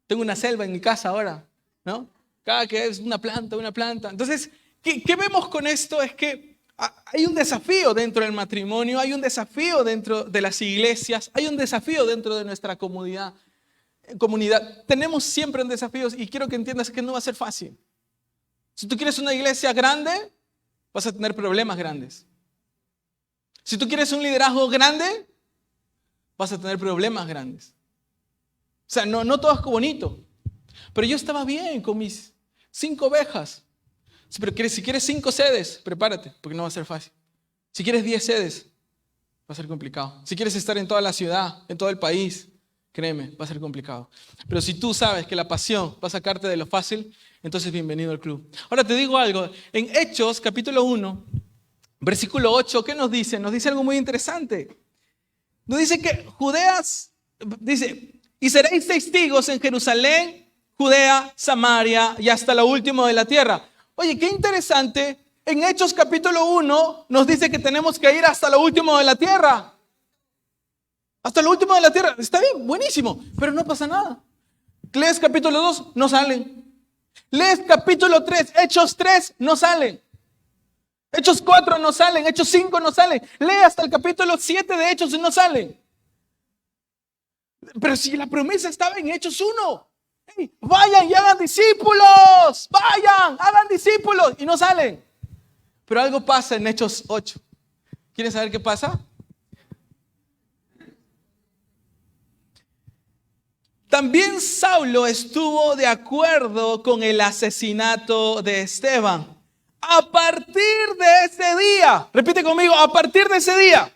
Tengo una selva en mi casa ahora, ¿no? Cada que es una planta. Entonces, ¿qué vemos con esto? Es que hay un desafío dentro del matrimonio, hay un desafío dentro de las iglesias, hay un desafío dentro de nuestra comunidad. Tenemos siempre un desafío y quiero que entiendas que no va a ser fácil. Si tú quieres una iglesia grande, vas a tener problemas grandes. Si tú quieres un liderazgo grande, vas a tener problemas grandes. O sea, no todo es bonito. Pero yo estaba bien con mis 5 ovejas. Pero si quieres 5 sedes, prepárate, porque no va a ser fácil. Si quieres 10 sedes, va a ser complicado. Si quieres estar en toda la ciudad, en todo el país, créeme, va a ser complicado. Pero si tú sabes que la pasión va a sacarte de lo fácil, entonces bienvenido al club. Ahora te digo algo. En Hechos, capítulo 1, versículo 8, ¿qué nos dice? Nos dice algo muy interesante. Nos dice que dice, y seréis testigos en Jerusalén, Judea, Samaria y hasta lo último de la tierra. Oye, qué interesante. En Hechos capítulo 1 nos dice que tenemos que ir hasta lo último de la tierra. Hasta lo último de la tierra. Está bien, buenísimo, pero no pasa nada. Lees capítulo 2, no salen. Lees capítulo 3, Hechos 3, no salen. Hechos 4 no salen, Hechos 5 no salen. Lee hasta el capítulo 7 de Hechos y no salen. Pero si la promesa estaba en Hechos 1. Hey, vayan y hagan discípulos. Vayan, hagan discípulos. Y no salen. Pero algo pasa en Hechos 8. ¿Quieren saber qué pasa? También Saulo estuvo de acuerdo con el asesinato de Esteban. A partir de ese día, repite conmigo, a partir de ese día,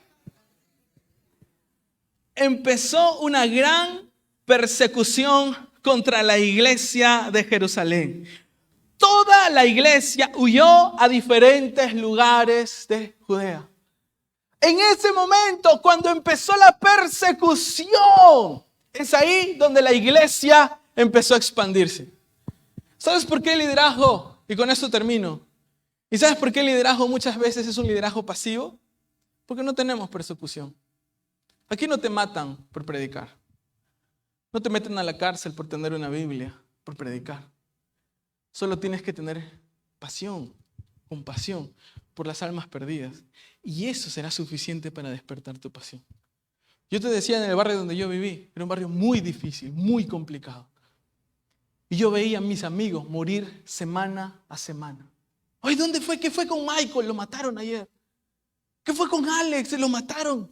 empezó una gran persecución contra la iglesia de Jerusalén. Toda la iglesia huyó a diferentes lugares de Judea. En ese momento, cuando empezó la persecución, es ahí donde la iglesia empezó a expandirse. ¿Sabes por qué el liderazgo? Y con esto termino. ¿Y sabes por qué el liderazgo muchas veces es un liderazgo pasivo? Porque no tenemos persecución. Aquí no te matan por predicar. No te meten a la cárcel por tener una Biblia, por predicar. Solo tienes que tener pasión, compasión por las almas perdidas. Y eso será suficiente para despertar tu pasión. Yo te decía, en el barrio donde yo viví, era un barrio muy difícil, muy complicado. Y yo veía a mis amigos morir semana a semana. Ay, ¿dónde fue? ¿Qué fue con Michael? Lo mataron ayer. ¿Qué fue con Alex? Lo mataron.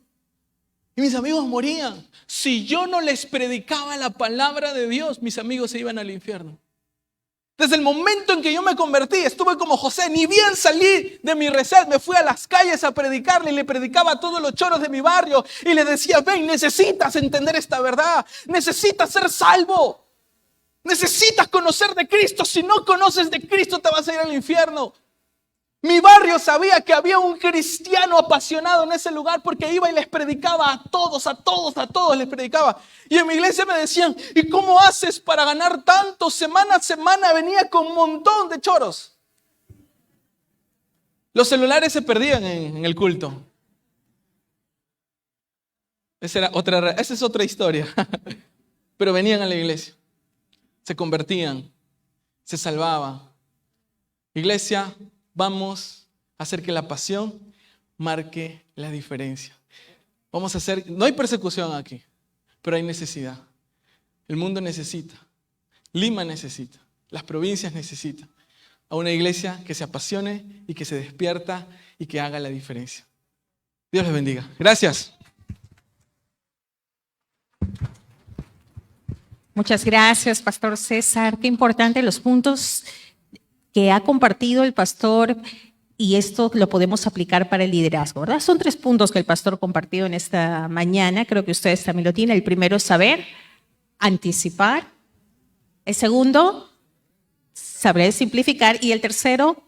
Y mis amigos morían. Si yo no les predicaba la palabra de Dios, mis amigos se iban al infierno. Desde el momento en que yo me convertí, estuve como José, ni bien salí de mi reset, me fui a las calles a predicarle y le predicaba a todos los choros de mi barrio y le decía, ven, necesitas entender esta verdad, necesitas ser salvo, necesitas conocer de Cristo, si no conoces de Cristo te vas a ir al infierno. Mi barrio sabía que había un cristiano apasionado en ese lugar porque iba y les predicaba a todos les predicaba. Y en mi iglesia me decían, ¿y cómo haces para ganar tanto? Semana a semana venía con un montón de choros. Los celulares se perdían en el culto. Esa es otra historia. Pero venían a la iglesia, se convertían, se salvaban. Iglesia, vamos a hacer que la pasión marque la diferencia. Vamos a hacer, no hay persecución aquí, pero hay necesidad. El mundo necesita, Lima necesita, las provincias necesitan a una iglesia que se apasione y que se despierta y que haga la diferencia. Dios les bendiga. Gracias. Muchas gracias, Pastor César. Qué importante los puntos que ha compartido el pastor, y esto lo podemos aplicar para el liderazgo, ¿verdad? Son 3 puntos que el pastor compartió en esta mañana, creo que ustedes también lo tienen. El primero es saber anticipar. El segundo, saber simplificar. Y el tercero,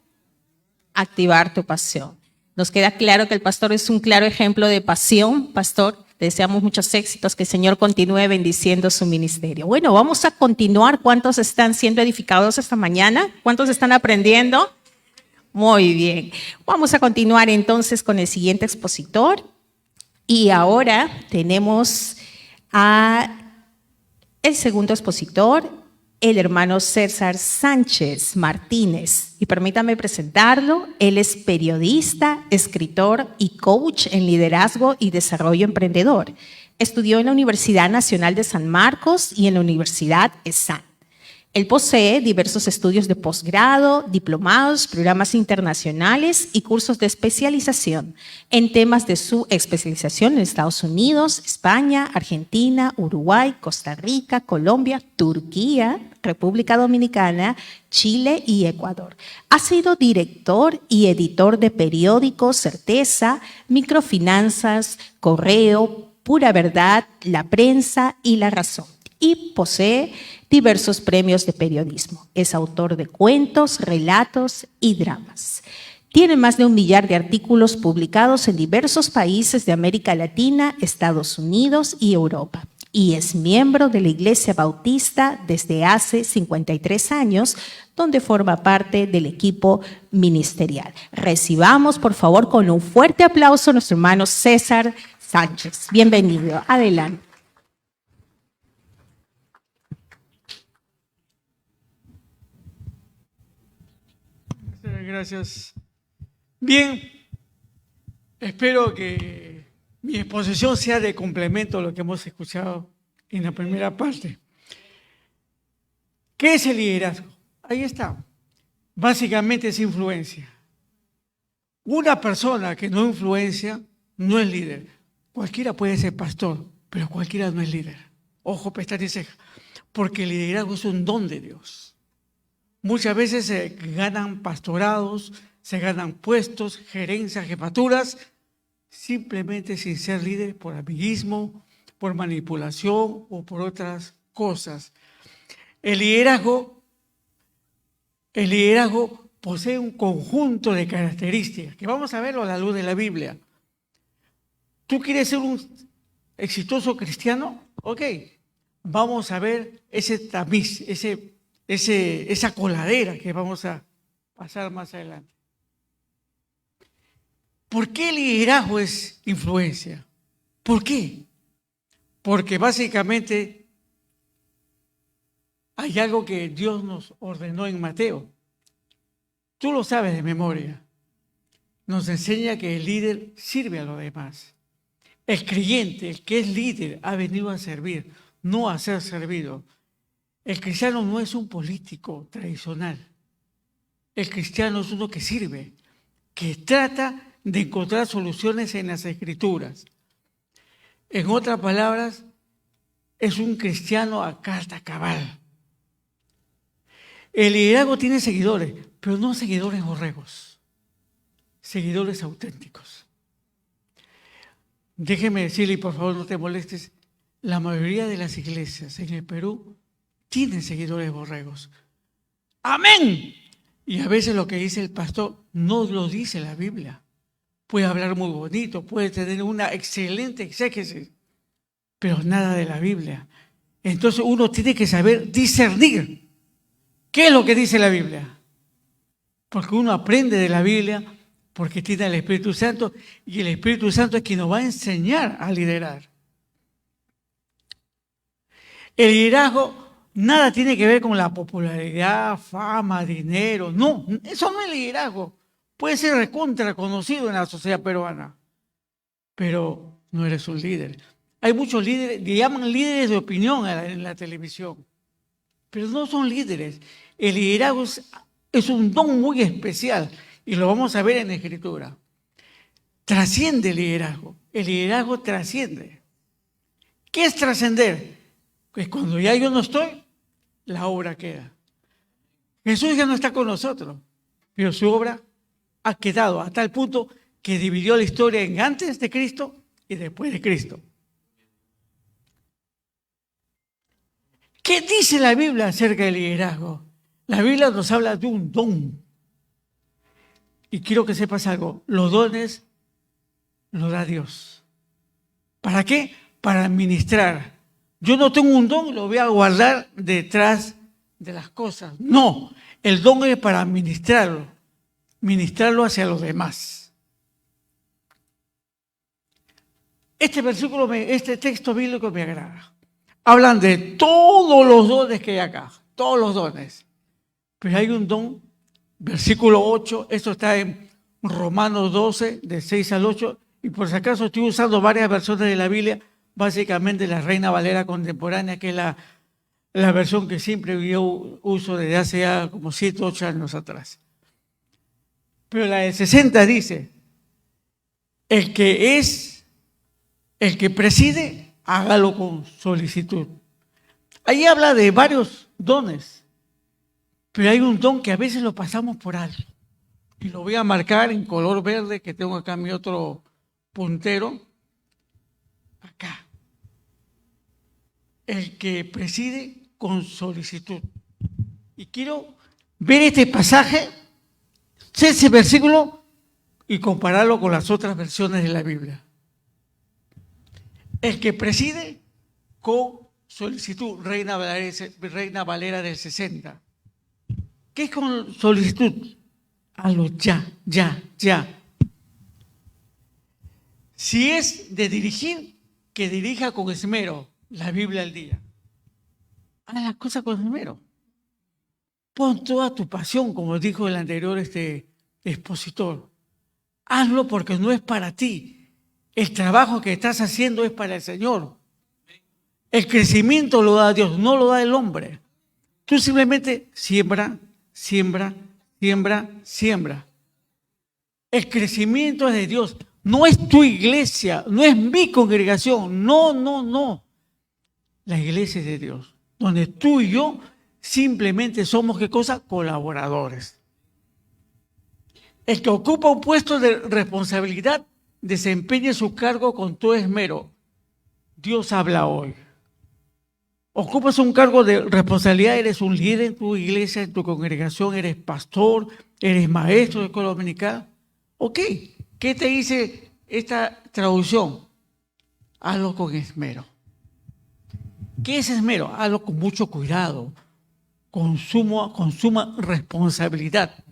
activar tu pasión. Nos queda claro que el pastor es un claro ejemplo de pasión. Pastor, le deseamos muchos éxitos, que el Señor continúe bendiciendo su ministerio. Bueno, vamos a continuar. ¿Cuántos están siendo edificados esta mañana? ¿Cuántos están aprendiendo? Muy bien. Vamos a continuar entonces con el siguiente expositor. Y ahora tenemos a el segundo expositor, el hermano César Sánchez Martínez. Y permítame presentarlo. Él es periodista, escritor y coach en liderazgo y desarrollo emprendedor. Estudió en la Universidad Nacional de San Marcos y en la Universidad ESAN. Él posee diversos estudios de posgrado, diplomados, programas internacionales y cursos de especialización en temas de su especialización en Estados Unidos, España, Argentina, Uruguay, Costa Rica, Colombia, Turquía, República Dominicana, Chile y Ecuador. Ha sido director y editor de periódicos Certeza, Microfinanzas, Correo, Pura Verdad, La Prensa y La Razón. Y posee diversos premios de periodismo. Es autor de cuentos, relatos y dramas. Tiene más de 1 millar de artículos publicados en diversos países de América Latina, Estados Unidos y Europa. Y es miembro de la Iglesia Bautista desde hace 53 años, donde forma parte del equipo ministerial. Recibamos, por favor, con un fuerte aplauso a nuestro hermano César Sánchez. Bienvenido. Adelante. Gracias. Bien, espero que mi exposición sea de complemento a lo que hemos escuchado en la primera parte. ¿Qué es el liderazgo? Ahí está. Básicamente es influencia. Una persona que no influencia no es líder. Cualquiera puede ser pastor, pero cualquiera no es líder. Ojo, pestaña y ceja. Porque el liderazgo es un don de Dios. Muchas veces se ganan pastorados, se ganan puestos, gerencias, jefaturas, simplemente sin ser líder por amiguismo, por manipulación o por otras cosas. El liderazgo posee un conjunto de características que vamos a verlo a la luz de la Biblia. ¿Tú quieres ser un exitoso cristiano? Ok, vamos a ver ese tamiz, esa coladera que vamos a pasar más adelante. ¿Por qué el liderazgo es influencia? ¿Por qué? Porque básicamente hay algo que Dios nos ordenó en Mateo. Tú lo sabes de memoria. Nos enseña que el líder sirve a los demás. El creyente, el que es líder, ha venido a servir, no a ser servido. El cristiano no es un político tradicional. El cristiano es uno que sirve, que trata de encontrar soluciones en las Escrituras. En otras palabras, es un cristiano a carta cabal. El liderazgo tiene seguidores, pero no seguidores borregos, seguidores auténticos. Déjeme decirle, y por favor no te molestes, la mayoría de las iglesias en el Perú tienen seguidores borregos. ¡Amén! Y a veces lo que dice el pastor no lo dice la Biblia. Puede hablar muy bonito, puede tener una excelente exégesis, pero nada de la Biblia. Entonces uno tiene que saber discernir qué es lo que dice la Biblia. Porque uno aprende de la Biblia porque tiene el Espíritu Santo y el Espíritu Santo es quien nos va a enseñar a liderar. El liderazgo nada tiene que ver con la popularidad, fama, dinero. No, eso no es liderazgo. Puede ser recontra conocido en la sociedad peruana, pero no eres un líder. Hay muchos líderes, le llaman líderes de opinión en la televisión, pero no son líderes. El liderazgo es un don muy especial y lo vamos a ver en la Escritura. Trasciende el liderazgo. El liderazgo trasciende. ¿Qué es trascender? Pues cuando ya yo no estoy, la obra queda. Jesús ya no está con nosotros, pero su obra ha quedado a tal punto que dividió la historia en antes de Cristo y después de Cristo. ¿Qué dice la Biblia acerca del liderazgo? La Biblia nos habla de un don. Y quiero que sepas algo, los dones los da Dios. ¿Para qué? Para administrar. Yo no tengo un don, lo voy a guardar detrás de las cosas. No, el don es para administrarlo hacia los demás. Este texto bíblico me agrada. Hablan de todos los dones que hay acá, todos los dones. Pero hay un don, versículo 8, esto está en Romanos 12, de 6 al 8, y por si acaso estoy usando varias versiones de la Biblia, básicamente la Reina Valera contemporánea, que es la versión que siempre yo uso desde hace ya como 7 o 8 años atrás. Pero la de 60 dice, el que preside, hágalo con solicitud. Ahí habla de varios dones, pero hay un don que a veces lo pasamos por alto. Y lo voy a marcar en color verde, que tengo acá mi otro puntero. Acá. El que preside con solicitud. Y quiero ver este pasaje, ese versículo, y compararlo con las otras versiones de la Biblia. El que preside con solicitud, Reina Valera del 60. ¿Qué es con solicitud? Hazlo ya. Si es de dirigir, que dirija con esmero, la Biblia al día. Haz las cosas con esmero. Pon toda tu pasión, como dijo el anterior expositor. Hazlo porque no es para ti. El trabajo que estás haciendo es para el Señor. El crecimiento lo da Dios, no lo da el hombre. Tú simplemente siembra. El crecimiento es de Dios. No es tu iglesia, no es mi congregación. No, no, no. La iglesia es de Dios, donde tú y yo simplemente somos, ¿qué cosa? Colaboradores. El que ocupa un puesto de responsabilidad desempeñe su cargo con todo esmero. Dios habla hoy. Ocupas un cargo de responsabilidad, eres un líder en tu iglesia, en tu congregación, eres pastor, eres maestro de escuela dominical. Ok, ¿qué te dice esta traducción? Hazlo con esmero. ¿Qué es esmero? Hazlo con mucho cuidado, con suma responsabilidad.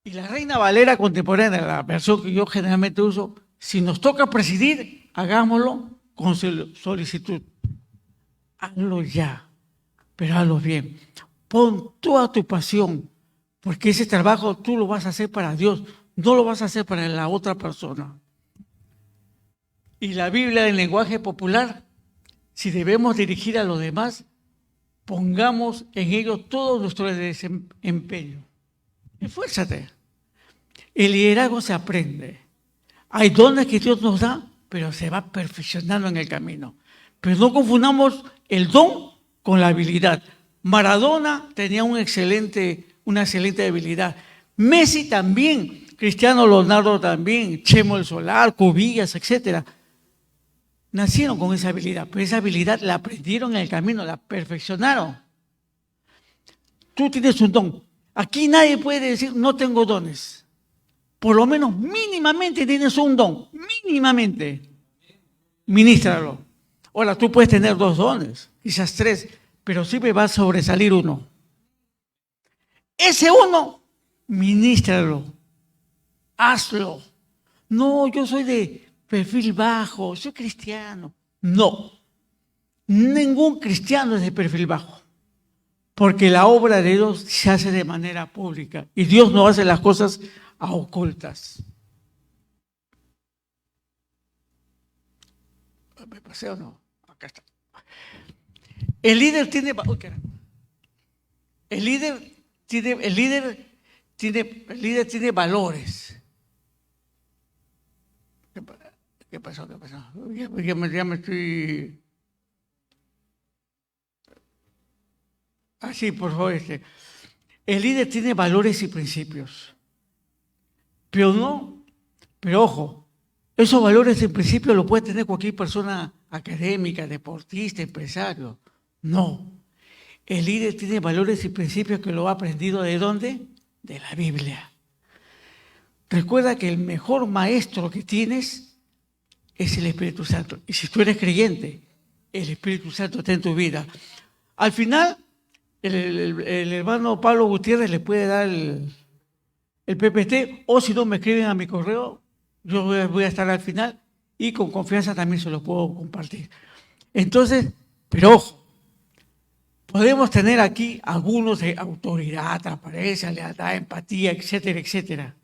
Y la Reina Valera contemporánea, la versión que yo generalmente uso, si nos toca presidir, hagámoslo con solicitud. Hazlo ya, pero hazlo bien. Pon toda tu pasión, porque ese trabajo tú lo vas a hacer para Dios, no lo vas a hacer para la otra persona. Y la Biblia en lenguaje popular, si debemos dirigir a los demás, pongamos en ellos todo nuestro desempeño. Esfuérzate. El liderazgo se aprende. Hay dones que Dios nos da, pero se va perfeccionando en el camino. Pero no confundamos el don con la habilidad. Maradona tenía una excelente habilidad. Messi también, Cristiano Ronaldo también, Chemo el Solar, Cubillas, etcétera. Nacieron con esa habilidad, pero esa habilidad la aprendieron en el camino, la perfeccionaron. Tú tienes un don. Aquí nadie puede decir no tengo dones. Por lo menos mínimamente tienes un don, mínimamente. Ministralo. Ahora, tú puedes tener 2 dones, quizás 3, pero siempre va a sobresalir uno. Ese uno, ministralo. Hazlo. No, yo soy de perfil bajo, soy cristiano. No, ningún cristiano es de perfil bajo, porque la obra de Dios se hace de manera pública y Dios no hace las cosas a ocultas. ¿Me pasé o no? Acá está. El líder tiene valores. ¿Qué pasó? Ya me estoy... Así, por favor. El líder tiene valores y principios. Pero ojo, esos valores y principios los puede tener cualquier persona académica, deportista, empresario. No. El líder tiene valores y principios que lo ha aprendido ¿de dónde? De la Biblia. Recuerda que el mejor maestro que tienes es el Espíritu Santo. Y si tú eres creyente, el Espíritu Santo está en tu vida. Al final, el hermano Pablo Gutiérrez le puede dar el PPT, o si no me escriben a mi correo, yo voy a estar al final y con confianza también se lo puedo compartir. Entonces, pero ojo, podemos tener aquí algunos de autoridad, transparencia, lealtad, empatía, etcétera, etcétera.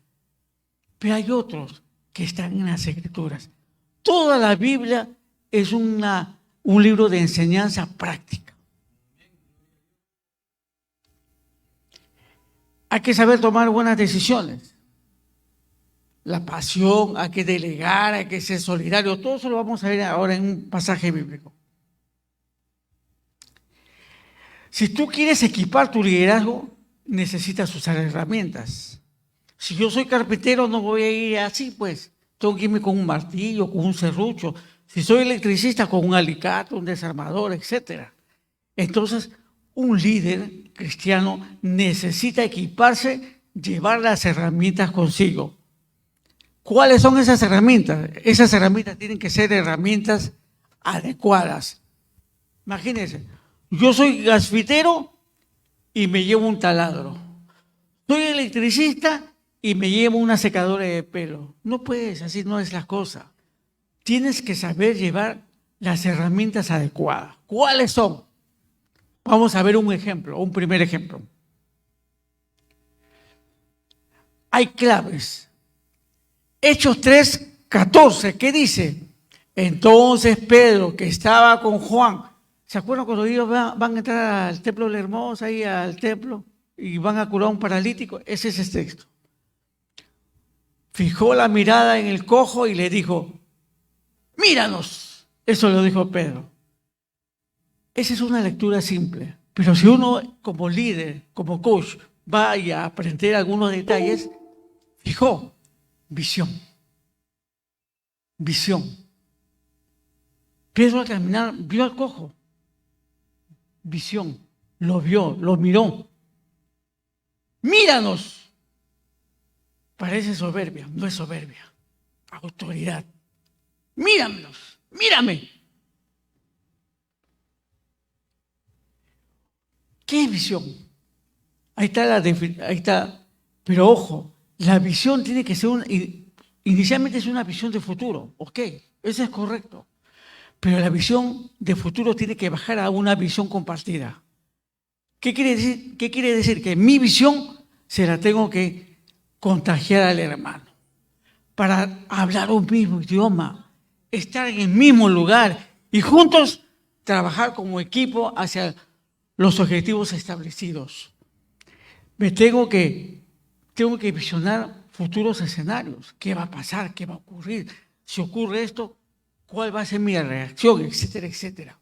Pero hay otros que están en las Escrituras. Toda la Biblia es un libro de enseñanza práctica. Hay que saber tomar buenas decisiones. La pasión, hay que delegar, hay que ser solidario. Todo eso lo vamos a ver ahora en un pasaje bíblico. Si tú quieres equipar tu liderazgo, necesitas usar herramientas. Si yo soy carpintero, no voy a ir así, pues. Tengo que irme con un martillo, con un serrucho. Si soy electricista, con un alicate, un desarmador, etc. Entonces, un líder cristiano necesita equiparse, llevar las herramientas consigo. ¿Cuáles son esas herramientas? Esas herramientas tienen que ser herramientas adecuadas. Imagínense, yo soy gasfitero y me llevo un taladro. Soy electricista y me llevo una secadora de pelo. No puedes, así no es la cosa. Tienes que saber llevar las herramientas adecuadas. ¿Cuáles son? Vamos a ver un ejemplo, un primer ejemplo. Hay claves. Hechos 3:14, ¿qué dice? Entonces Pedro, que estaba con Juan, ¿se acuerdan cuando ellos van a entrar al templo de la Hermosa, ahí al templo, y van a curar a un paralítico? Ese es el texto. fijó la mirada en el cojo y le dijo, míranos. Eso lo dijo Pedro. Esa es una lectura simple, pero si uno como líder, como coach, va a aprender algunos detalles, fijó visión. Visión. Pedro al caminar vio al cojo. Visión. Lo vio, lo miró. Míranos. Parece soberbia, no es soberbia. Autoridad. Míranos, mírame. ¿Qué es visión? Ahí está. Pero ojo, la visión tiene que ser inicialmente es una visión de futuro. Ok, eso es correcto. Pero la visión de futuro tiene que bajar a una visión compartida. ¿Qué quiere decir? ¿Qué quiere decir? Que mi visión se la tengo que contagiar al hermano. Para hablar un mismo idioma, estar en el mismo lugar y juntos trabajar como equipo hacia los objetivos establecidos. Tengo que visionar futuros escenarios. ¿Qué va a pasar? ¿Qué va a ocurrir? Si ocurre esto, ¿cuál va a ser mi reacción? Etcétera, etcétera.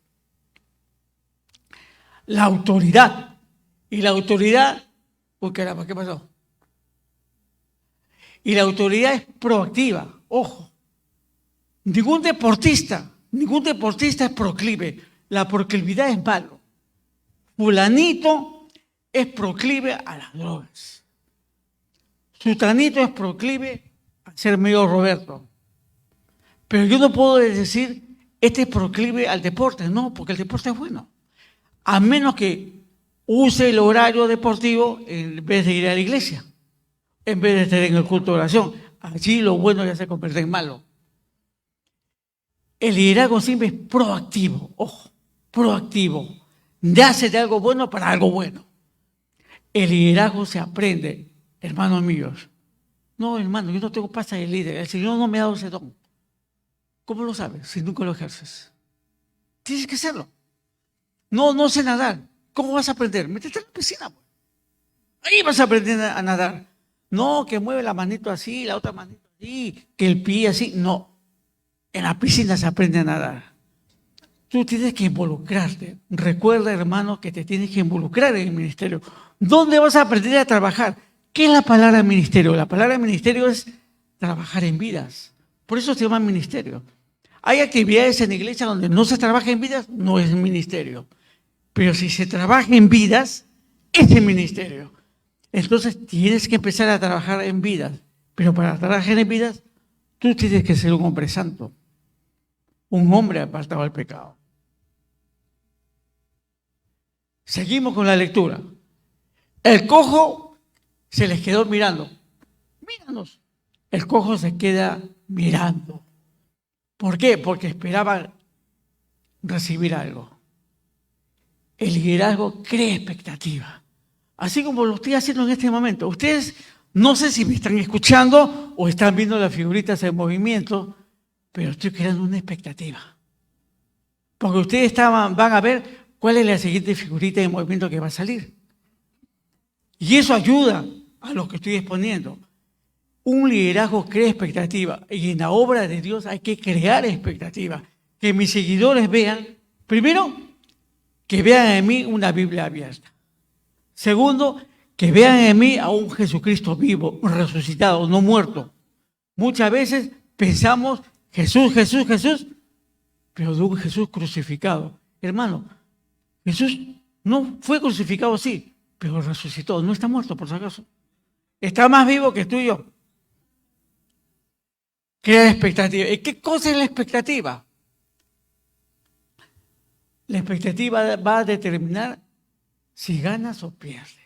La autoridad. Y la autoridad, uy caramba, ¿qué pasó? Y la autoridad es proactiva. Ojo, ningún deportista es proclive. La proclividad es malo. Fulanito es proclive a las drogas. Sutanito es proclive a ser medio Roberto. Pero yo no puedo decir, este es proclive al deporte. No, porque el deporte es bueno. A menos que use el horario deportivo en vez de ir a la iglesia, en vez de estar en el culto de oración. Allí lo bueno ya se convierte en malo. El liderazgo siempre es proactivo, ojo, proactivo. Nace de algo bueno para algo bueno. El liderazgo se aprende, hermanos míos. No, hermano, yo no tengo pasta de líder. El Señor no me ha dado ese don. ¿Cómo lo sabes si nunca lo ejerces? Tienes que hacerlo. No sé nadar. ¿Cómo vas a aprender? Métete en la piscina. Ahí vas a aprender a nadar. No, que mueve la manito así, la otra manito así, que el pie así. No. En la piscina se aprende a nadar. Tú tienes que involucrarte. Recuerda, hermano, que te tienes que involucrar en el ministerio. ¿Dónde vas a aprender a trabajar? ¿Qué es la palabra ministerio? La palabra ministerio es trabajar en vidas. Por eso se llama ministerio. Hay actividades en la iglesia donde no se trabaja en vidas, no es ministerio. Pero si se trabaja en vidas, es el ministerio. Entonces tienes que empezar a trabajar en vidas. Pero para trabajar en vidas, tú tienes que ser un hombre santo. Un hombre apartado del pecado. Seguimos con la lectura. El cojo se les quedó mirando. Míranos. El cojo se queda mirando. ¿Por qué? Porque esperaba recibir algo. El liderazgo crea expectativa. Así como lo estoy haciendo en este momento. Ustedes no sé si me están escuchando o están viendo las figuritas en movimiento, pero estoy creando una expectativa. Porque ustedes van a ver cuál es la siguiente figurita en movimiento que va a salir. Y eso ayuda a lo que estoy exponiendo. Un liderazgo crea expectativa. Y en la obra de Dios hay que crear expectativa. Que mis seguidores vean, primero, que vean en mí una Biblia abierta. Segundo, que vean en mí a un Jesucristo vivo, resucitado, no muerto. Muchas veces pensamos Jesús, pero de un Jesús crucificado. Hermano, Jesús no fue crucificado, sí, pero resucitó. No está muerto, por si acaso. Está más vivo que tú y yo. Crea expectativa. ¿Y qué cosa es la expectativa? La expectativa va a determinar si ganas o pierdes.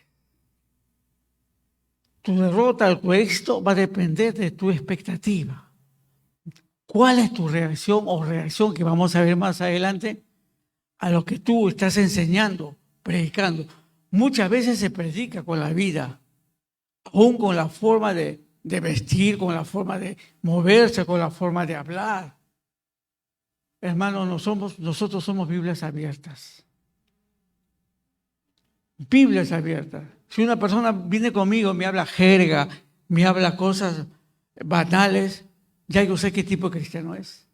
Tu derrota o tu éxito va a depender de tu expectativa. ¿Cuál es tu reacción que vamos a ver más adelante a lo que tú estás enseñando, predicando? Muchas veces se predica con la vida, aún con la forma de vestir, con la forma de moverse, con la forma de hablar. Hermanos, nosotros somos Biblias abiertas. Biblias abiertas. Si una persona viene conmigo, me habla jerga, me habla cosas banales, ya yo sé qué tipo de cristiano es.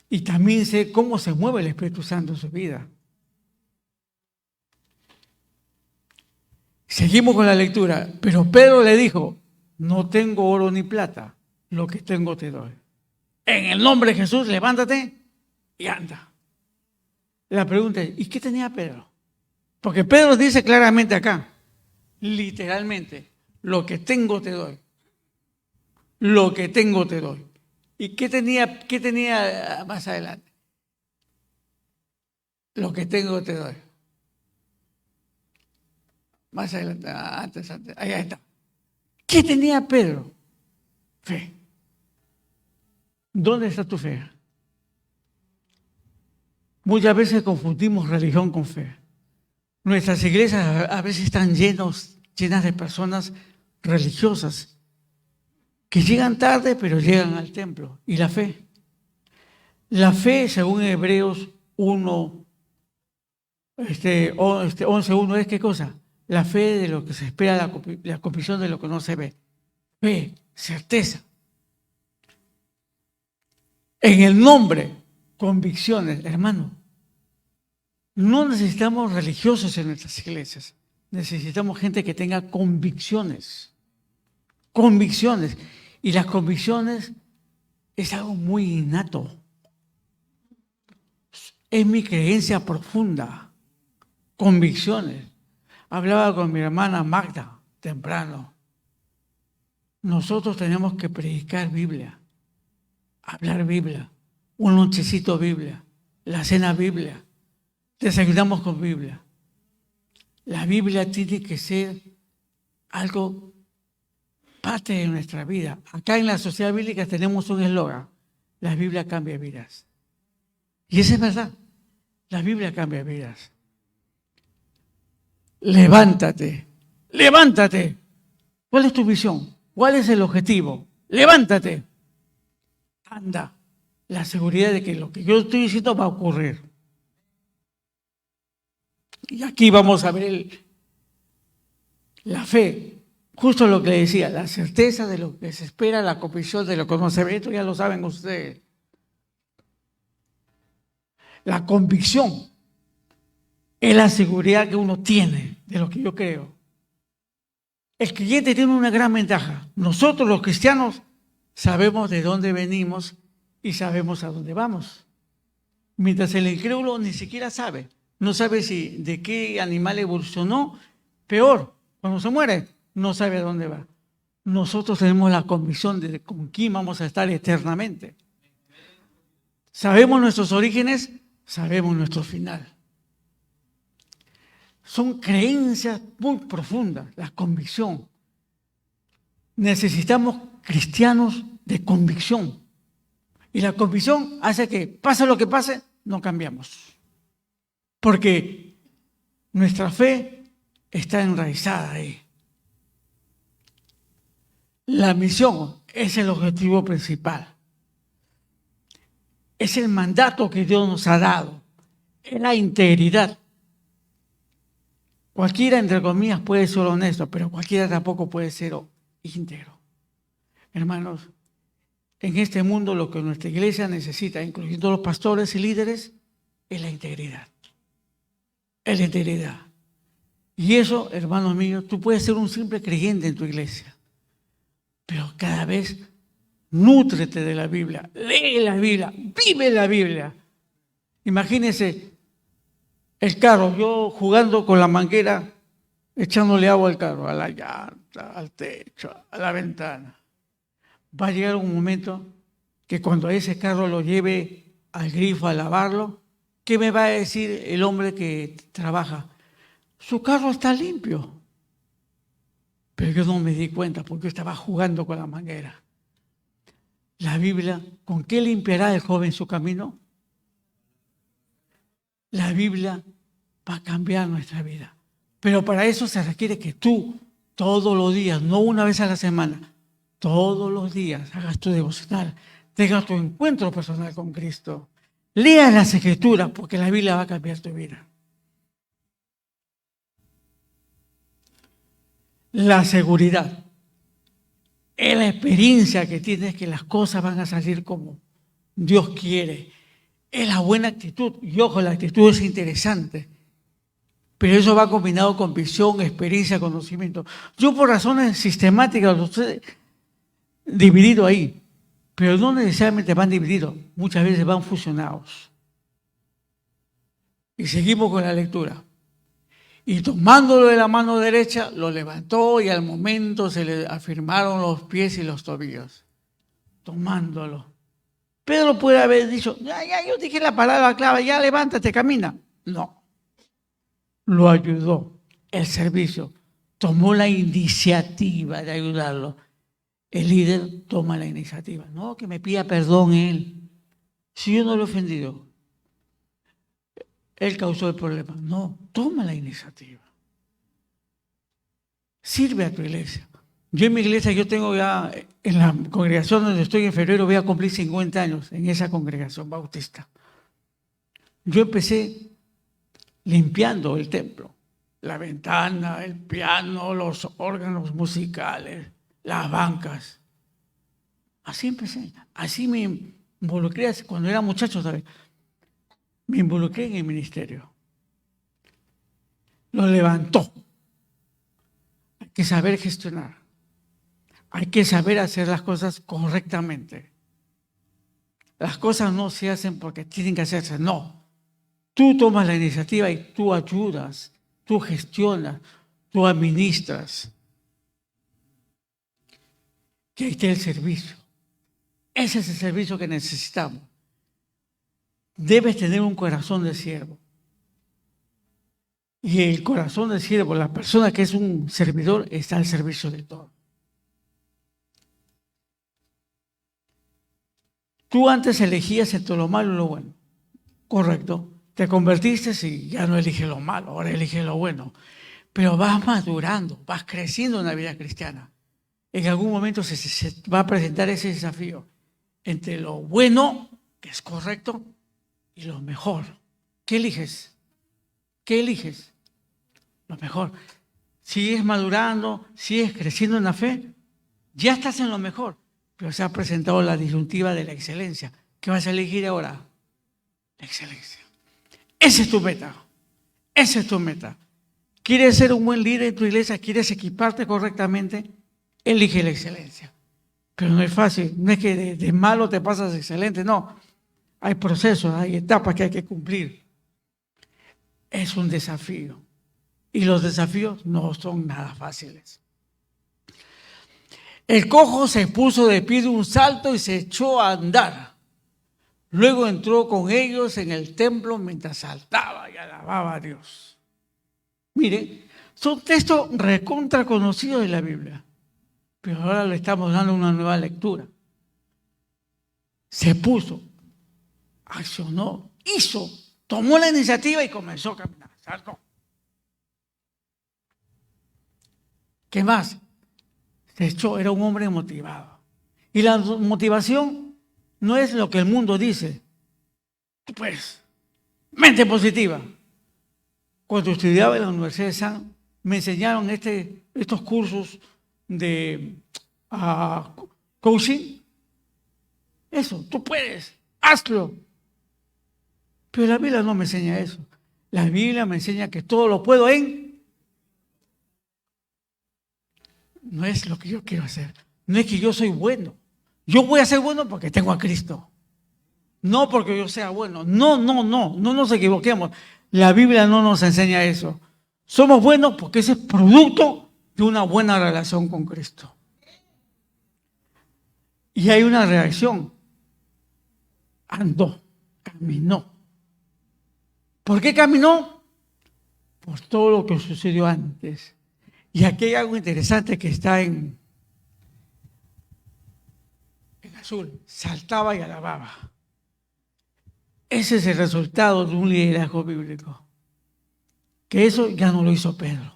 Y también sé cómo se mueve el Espíritu Santo en su vida. Seguimos con la lectura. Pero Pedro le dijo, no tengo oro ni plata, lo que tengo te doy. En el nombre de Jesús, levántate y anda. La pregunta es, ¿y qué tenía Pedro? Porque Pedro dice claramente acá, literalmente, lo que tengo te doy. Lo que tengo te doy. ¿Y qué tenía más adelante? Lo que tengo te doy. Más adelante, antes, ahí está. ¿Qué tenía Pedro? Fe. ¿Dónde está tu fe? Muchas veces confundimos religión con fe. Nuestras iglesias a veces están llenas de personas religiosas que llegan tarde, pero llegan al templo. ¿Y la fe? La fe, según Hebreos 1, 11:1, ¿es qué cosa? La fe de lo que se espera, la convicción de lo que no se ve. Fe, certeza. En el nombre, convicciones, hermano. No necesitamos religiosos en nuestras iglesias. Necesitamos gente que tenga convicciones. Convicciones. Y las convicciones es algo muy innato. Es mi creencia profunda. Convicciones. Hablaba con mi hermana Magda temprano. Nosotros tenemos que predicar Biblia, hablar Biblia, un lonchecito Biblia, la cena Biblia, desayunamos con Biblia. La Biblia tiene que ser algo parte de nuestra vida. Acá en la Sociedad Bíblica tenemos un eslogan, la Biblia cambia vidas. Y eso es verdad, la Biblia cambia vidas. Levántate, levántate. ¿Cuál es tu visión? ¿Cuál es el objetivo? Levántate. Anda. La seguridad de que lo que yo estoy diciendo va a ocurrir. Y aquí vamos a ver la fe. Justo lo que le decía, la certeza de lo que se espera, la convicción de lo que no se ve. Esto ya lo saben ustedes. La convicción es la seguridad que uno tiene de lo que yo creo. El creyente tiene una gran ventaja. Nosotros los cristianos sabemos de dónde venimos y sabemos a dónde vamos. Mientras el incrédulo ni siquiera sabe. No sabe si de qué animal evolucionó. Peor, cuando se muere, no sabe a dónde va. Nosotros tenemos la convicción de con quién vamos a estar eternamente. Sabemos nuestros orígenes, sabemos nuestro final. Son creencias muy profundas, la convicción. Necesitamos cristianos de convicción. Y la convicción hace que, pase lo que pase, no cambiamos. Porque nuestra fe está enraizada ahí. La misión es el objetivo principal. Es el mandato que Dios nos ha dado. Es la integridad. Cualquiera, entre comillas, puede ser honesto, pero cualquiera tampoco puede ser íntegro. Hermanos, en este mundo lo que nuestra iglesia necesita, incluyendo los pastores y líderes, es la integridad. Es la integridad. Y eso, hermanos míos, tú puedes ser un simple creyente en tu iglesia, pero cada vez nútrete de la Biblia, lee la Biblia, vive la Biblia. Imagínense el carro, yo jugando con la manguera, echándole agua al carro, a la llanta, al techo, a la ventana. Va a llegar un momento que cuando ese carro lo lleve al grifo a lavarlo, ¿qué me va a decir el hombre que trabaja? Su carro está limpio. Pero yo no me di cuenta porque yo estaba jugando con la manguera. La Biblia, ¿con qué limpiará el joven su camino? La Biblia va a cambiar nuestra vida. Pero para eso se requiere que tú, todos los días, no una vez a la semana, todos los días hagas tu devocional, tengas tu encuentro personal con Cristo. Leas las Escrituras porque la Biblia va a cambiar tu vida. La seguridad es la experiencia que tienes que las cosas van a salir como Dios quiere. Es la buena actitud. Y ojo, la actitud es interesante. Pero eso va combinado con visión, experiencia, conocimiento. Yo por razones sistemáticas los he dividido ahí. Pero no necesariamente van divididos. Muchas veces van fusionados. Y seguimos con la lectura. Y tomándolo de la mano derecha, lo levantó y al momento se le afirmaron los pies y los tobillos. Tomándolo. Pedro puede haber dicho, ya, yo dije la palabra clave, ya levántate, camina. No. Lo ayudó, el servicio. Tomó la iniciativa de ayudarlo. El líder toma la iniciativa. No, que me pida perdón él. Si yo no lo he ofendido, él causó el problema. No, toma la iniciativa. Sirve a tu iglesia. Yo en mi iglesia, yo tengo ya, en la congregación donde estoy en febrero, voy a cumplir 50 años en esa congregación bautista. Yo empecé limpiando el templo. La ventana, el piano, los órganos musicales, las bancas. Así empecé. Así me involucré cuando era muchacho, ¿sabes? Me involucré en el ministerio. Lo levantó. Hay que saber gestionar. Hay que saber hacer las cosas correctamente. Las cosas no se hacen porque tienen que hacerse, no. Tú tomas la iniciativa y tú ayudas, tú gestionas, tú administras. Que ahí esté el servicio. Ese es el servicio que necesitamos. Debes tener un corazón de siervo. Y el corazón de siervo, la persona que es un servidor, está al servicio de todo. Tú antes elegías entre lo malo y lo bueno. Correcto. Te convertiste y ya no eliges lo malo, ahora eliges lo bueno. Pero vas madurando, vas creciendo en la vida cristiana. En algún momento se va a presentar ese desafío entre lo bueno, que es correcto, y lo mejor. ¿Qué eliges? ¿Qué eliges? Lo mejor. Sigues madurando, sigues creciendo en la fe, ya estás en lo mejor, pero se ha presentado la disyuntiva de la excelencia. ¿Qué vas a elegir ahora? La excelencia. Esa es tu meta. Esa es tu meta. ¿Quieres ser un buen líder en tu iglesia? ¿Quieres equiparte correctamente? Elige la excelencia. Pero no es fácil. No es que de malo te pasas excelente. No. Hay procesos, hay etapas que hay que cumplir. Es un desafío. Y los desafíos no son nada fáciles. El cojo se puso de pie de un salto y se echó a andar. Luego entró con ellos en el templo mientras saltaba y alababa a Dios. Miren, son textos recontra conocidos de la Biblia, pero ahora le estamos dando una nueva lectura. Se puso, accionó, hizo, tomó la iniciativa y comenzó a caminar. Saltó. ¿Qué más? Se echó, era un hombre motivado. Y la motivación no es lo que el mundo dice. Pues, mente positiva. Cuando estudiaba en la Universidad de San, me enseñaron estos cursos de coaching. Eso, tú puedes, hazlo. Pero la Biblia no me enseña eso. La Biblia me enseña que todo lo puedo No es lo que yo quiero hacer. No es que yo soy bueno. Yo voy a ser bueno porque tengo a Cristo. No porque yo sea bueno. No nos equivoquemos. La Biblia no nos enseña eso. Somos buenos porque ese es producto de una buena relación con Cristo. Y hay una reacción. Andó, caminó. ¿Por qué caminó? Por todo lo que sucedió antes. Y aquí hay algo interesante que está en azul. Saltaba y alababa. Ese es el resultado de un liderazgo bíblico. Que eso ya no lo hizo Pedro.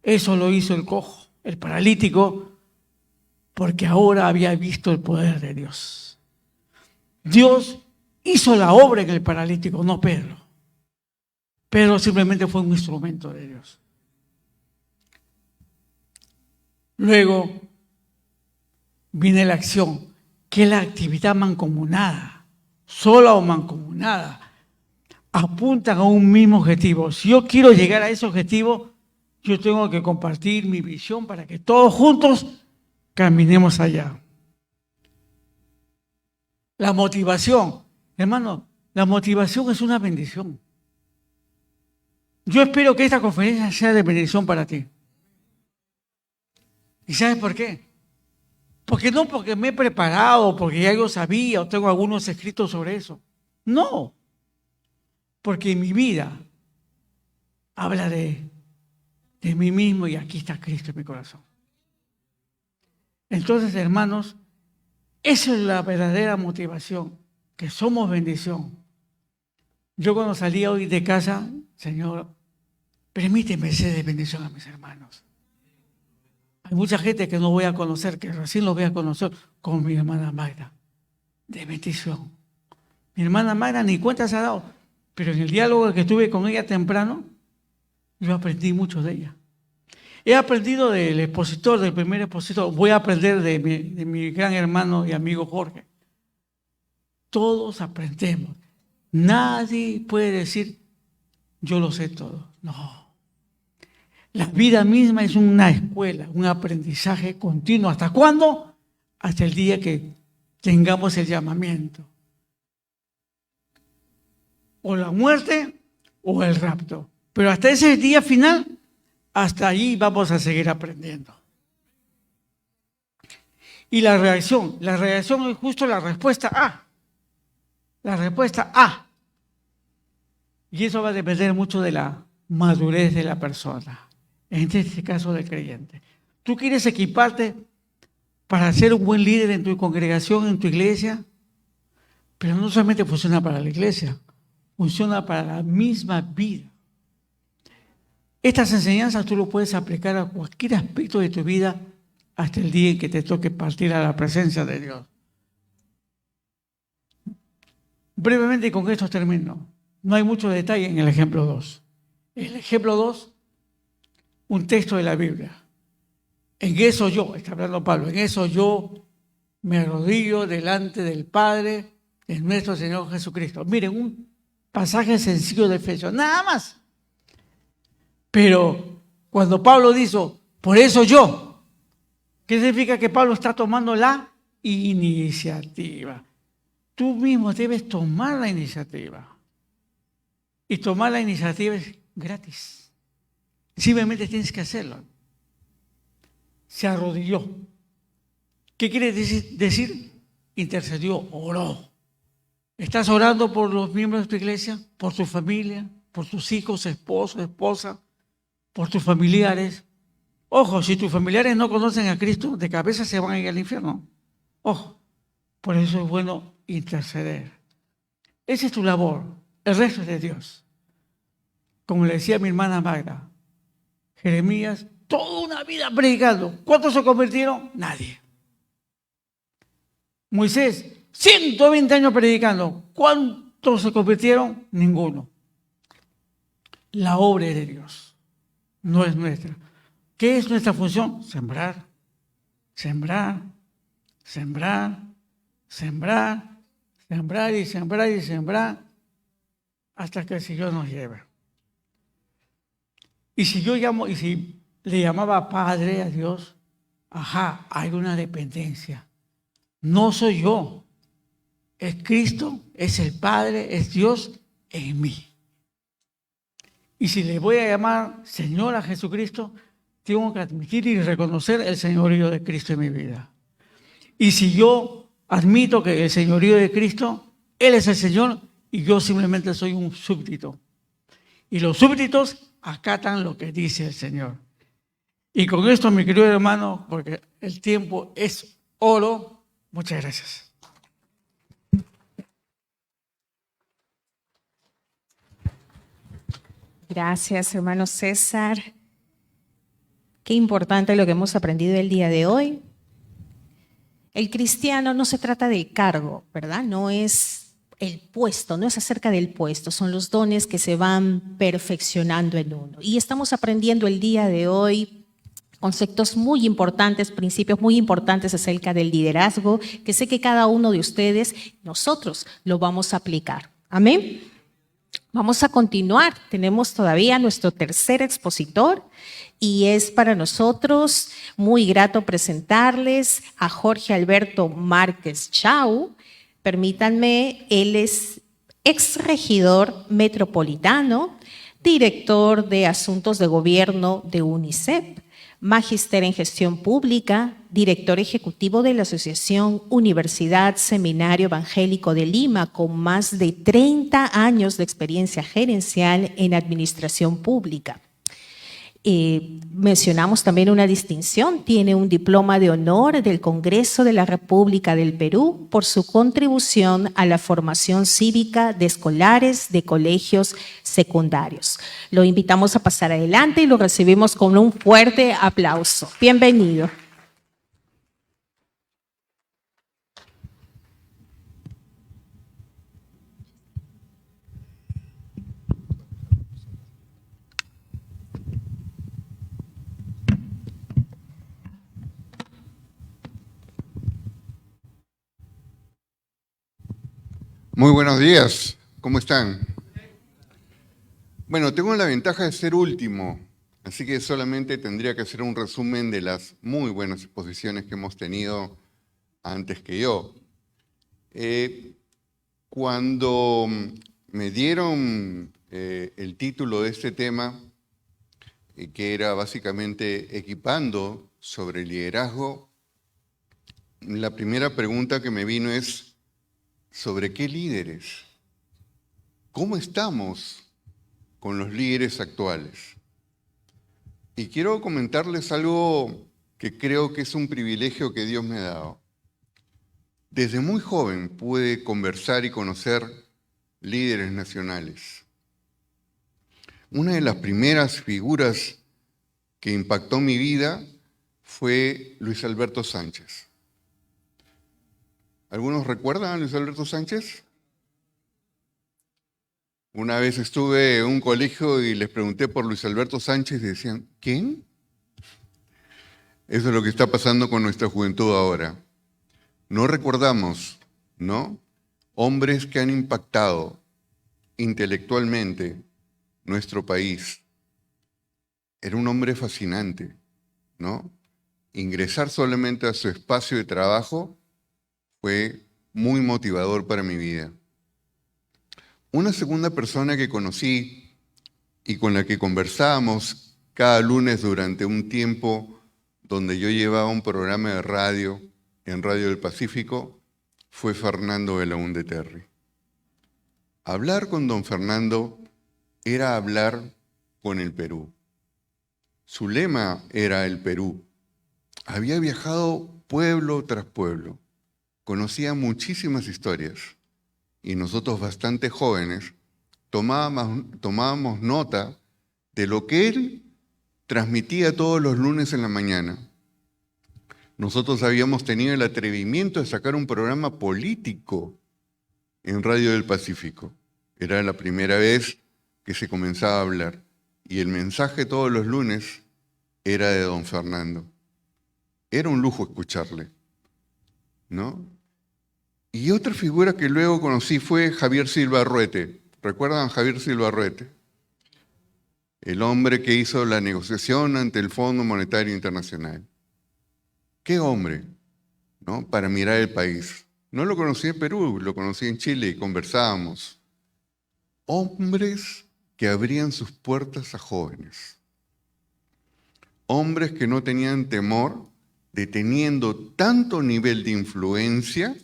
Eso lo hizo el cojo, el paralítico, porque ahora había visto el poder de Dios. Dios hizo la obra en el paralítico, no Pedro. Pedro simplemente fue un instrumento de Dios. Luego, viene la acción, que es la actividad mancomunada, sola o mancomunada. Apuntan a un mismo objetivo. Si yo quiero llegar a ese objetivo, yo tengo que compartir mi visión para que todos juntos caminemos allá. La motivación, hermano, la motivación es una bendición. Yo espero que esta conferencia sea de bendición para ti. ¿Y sabes por qué? Porque no porque me he preparado, porque ya yo sabía o tengo algunos escritos sobre eso. No. Porque mi vida habla de mí mismo y aquí está Cristo en mi corazón. Entonces, hermanos, esa es la verdadera motivación, que somos bendición. Yo cuando salí hoy de casa, Señor, permíteme ser de bendición a mis hermanos. Hay mucha gente que no voy a conocer, que recién los voy a conocer, como mi hermana Magda, de bendición. Mi hermana Magda ni cuenta se ha dado, pero en el diálogo que tuve con ella temprano, yo aprendí mucho de ella. He aprendido del expositor, del primer expositor, voy a aprender de mi gran hermano y amigo Jorge. Todos aprendemos. Nadie puede decir, yo lo sé todo. No. La vida misma es una escuela, un aprendizaje continuo. ¿Hasta cuándo? Hasta el día que tengamos el llamamiento. O la muerte o el rapto. Pero hasta ese día final, hasta allí vamos a seguir aprendiendo. Y la reacción es justo la respuesta A. La respuesta A. Y eso va a depender mucho de la madurez de la persona. En este caso del creyente. Tú quieres equiparte para ser un buen líder en tu congregación, en tu iglesia, pero no solamente funciona para la iglesia, funciona para la misma vida. Estas enseñanzas tú lo puedes aplicar a cualquier aspecto de tu vida hasta el día en que te toque partir a la presencia de Dios. Brevemente con esto termino. No hay mucho detalle en el ejemplo 2. El ejemplo 2, un texto de la Biblia. En eso yo, está hablando Pablo, en eso yo me arrodillo delante del Padre de nuestro Señor Jesucristo. Miren, un pasaje sencillo de Efesios, nada más. Pero cuando Pablo dijo, por eso yo, ¿qué significa? Que Pablo está tomando la iniciativa. Tú mismo debes tomar la iniciativa. Y tomar la iniciativa es gratis. Simplemente tienes que hacerlo. Se arrodilló. ¿Qué quiere decir? Intercedió, oró. ¿Estás orando por los miembros de tu iglesia? ¿Por tu familia? ¿Por tus hijos, esposo, esposa? ¿Por tus familiares? Ojo, si tus familiares no conocen a Cristo, de cabeza se van a ir al infierno. Ojo, por eso es bueno interceder. Esa es tu labor. El resto es de Dios. Como le decía mi hermana Magda, Jeremías, toda una vida predicando. ¿Cuántos se convirtieron? Nadie. Moisés, 120 años predicando. ¿Cuántos se convirtieron? Ninguno. La obra es de Dios, no es nuestra. ¿Qué es nuestra función? Sembrar, sembrar, sembrar, sembrar, sembrar y sembrar y sembrar hasta que el Señor nos lleve. Y si yo llamo, y si le llamaba Padre a Dios, ajá, hay una dependencia. No soy yo, es Cristo, es el Padre, es Dios en mí. Y si le voy a llamar Señor a Jesucristo, tengo que admitir y reconocer el señorío de Cristo en mi vida. Y si yo admito que el señorío de Cristo, Él es el Señor y yo simplemente soy un súbdito. Y los súbditos acatan lo que dice el Señor. Y con esto, mi querido hermano, porque el tiempo es oro, muchas gracias. Gracias, hermano César. Qué importante lo que hemos aprendido el día de hoy. El cristiano no se trata del cargo, ¿verdad? No es el puesto, no es acerca del puesto, son los dones que se van perfeccionando en uno. Y estamos aprendiendo el día de hoy conceptos muy importantes, principios muy importantes acerca del liderazgo, que sé que cada uno de ustedes, nosotros, lo vamos a aplicar. Amén. Vamos a continuar. Tenemos todavía nuestro tercer expositor y es para nosotros muy grato presentarles a Jorge Alberto Márquez Chau. Permítanme, él es exregidor metropolitano, director de Asuntos de Gobierno de UNICEF, magíster en Gestión Pública, director ejecutivo de la Asociación Universidad Seminario Evangélico de Lima, con más de 30 años de experiencia gerencial en administración pública. Mencionamos también una distinción, tiene un diploma de honor del Congreso de la República del Perú por su contribución a la formación cívica de escolares de colegios secundarios. Lo invitamos a pasar adelante y lo recibimos con un fuerte aplauso. Bienvenido. Muy buenos días, ¿cómo están? Bueno, tengo la ventaja de ser último, así que solamente tendría que hacer un resumen de las muy buenas exposiciones que hemos tenido antes que yo. Cuando me dieron el título de este tema, que era básicamente equipando sobre liderazgo, la primera pregunta que me vino es, ¿sobre qué líderes? ¿Cómo estamos con los líderes actuales? Y quiero comentarles algo que creo que es un privilegio que Dios me ha dado. Desde muy joven pude conversar y conocer líderes nacionales. Una de las primeras figuras que impactó mi vida fue Luis Alberto Sánchez. ¿Algunos recuerdan a Luis Alberto Sánchez? Una vez estuve en un colegio y les pregunté por Luis Alberto Sánchez y decían, ¿quién? Eso es lo que está pasando con nuestra juventud ahora. No recordamos, ¿no? Hombres que han impactado intelectualmente nuestro país. Era un hombre fascinante, ¿no? Ingresar solamente a su espacio de trabajo fue muy motivador para mi vida. Una segunda persona que conocí y con la que conversábamos cada lunes durante un tiempo donde yo llevaba un programa de radio en Radio del Pacífico fue Fernando Belaúnde Terry. Hablar con don Fernando era hablar con el Perú. Su lema era el Perú. Había viajado pueblo tras pueblo. Conocía muchísimas historias y nosotros bastante jóvenes tomábamos nota de lo que él transmitía todos los lunes en la mañana. Nosotros habíamos tenido el atrevimiento de sacar un programa político en Radio del Pacífico. Era la primera vez que se comenzaba a hablar y el mensaje todos los lunes era de don Fernando. Era un lujo escucharle, ¿no? Y otra figura que luego conocí fue Javier Silva Arruete. ¿Recuerdan a Javier Silva Arruete? El hombre que hizo la negociación ante el Fondo Monetario Internacional. ¿Qué hombre, ¿no? Para mirar el país. No lo conocí en Perú, lo conocí en Chile y conversábamos. Hombres que abrían sus puertas a jóvenes. Hombres que no tenían temor de, teniendo tanto nivel de influencia,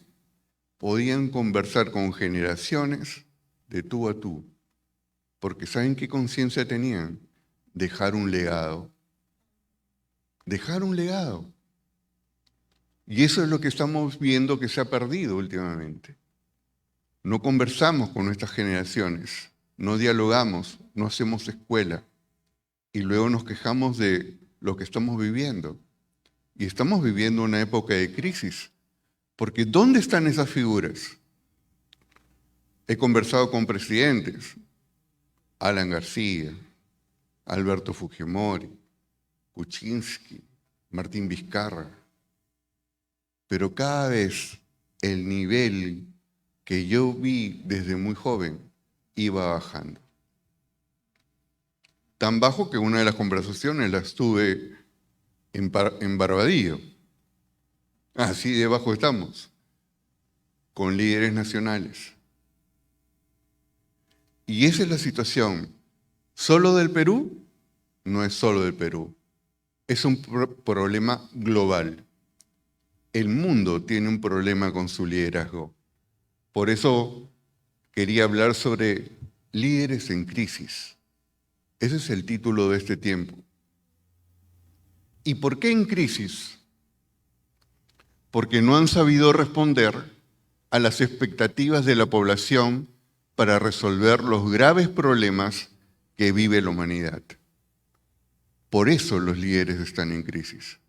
podían conversar con generaciones de tú a tú, porque ¿saben qué conciencia tenían? Dejar un legado. Dejar un legado. Y eso es lo que estamos viendo que se ha perdido últimamente. No conversamos con nuestras generaciones, no dialogamos, no hacemos escuela, y luego nos quejamos de lo que estamos viviendo. Y estamos viviendo una época de crisis. Porque ¿dónde están esas figuras? He conversado con presidentes, Alan García, Alberto Fujimori, Kuczynski, Martín Vizcarra. Pero cada vez el nivel que yo vi desde muy joven iba bajando. Tan bajo que una de las conversaciones las tuve en Barbadillo. Así de bajo estamos, con líderes nacionales. Y esa es la situación. ¿Solo del Perú? No es solo del Perú. Es un problema global. El mundo tiene un problema con su liderazgo. Por eso quería hablar sobre líderes en crisis. Ese es el título de este tiempo. ¿Y por qué en crisis? Porque no han sabido responder a las expectativas de la población para resolver los graves problemas que vive la humanidad. Por eso los líderes están en crisis.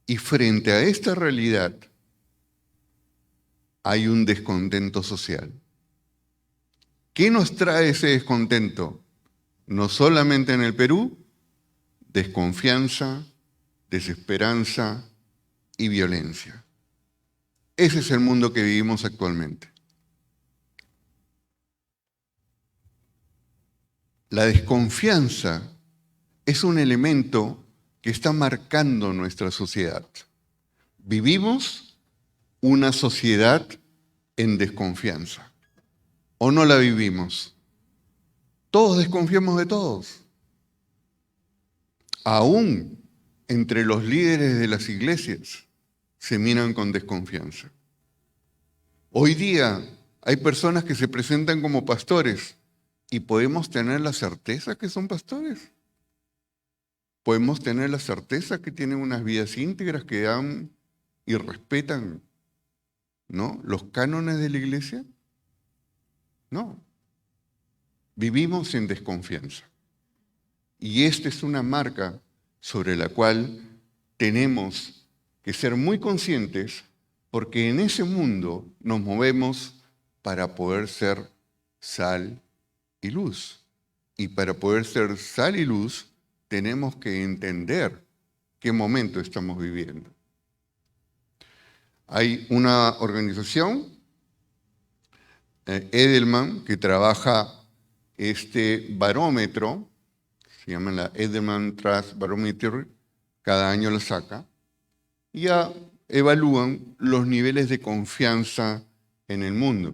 Y frente a esta realidad hay un descontento social. ¿Qué nos trae ese descontento? No solamente en el Perú, desconfianza, desesperanza y violencia. Ese es el mundo que vivimos actualmente. La desconfianza es un elemento que está marcando nuestra sociedad. Vivimos una sociedad en desconfianza. ¿O no la vivimos? Todos desconfiamos de todos. Aún entre los líderes de las iglesias se miran con desconfianza. Hoy día hay personas que se presentan como pastores y podemos tener la certeza que son pastores. Podemos tener la certeza que tienen unas vidas íntegras que dan y respetan, ¿no?, los cánones de la iglesia. No. Vivimos en desconfianza. Y esta es una marca sobre la cual tenemos que ser muy conscientes, porque en ese mundo nos movemos para poder ser sal y luz. Y para poder ser sal y luz tenemos que entender qué momento estamos viviendo. Hay una organización, Edelman, que trabaja este barómetro, se llama la Edelman Trust Barometer, cada año la saca, y ya evalúan los niveles de confianza en el mundo.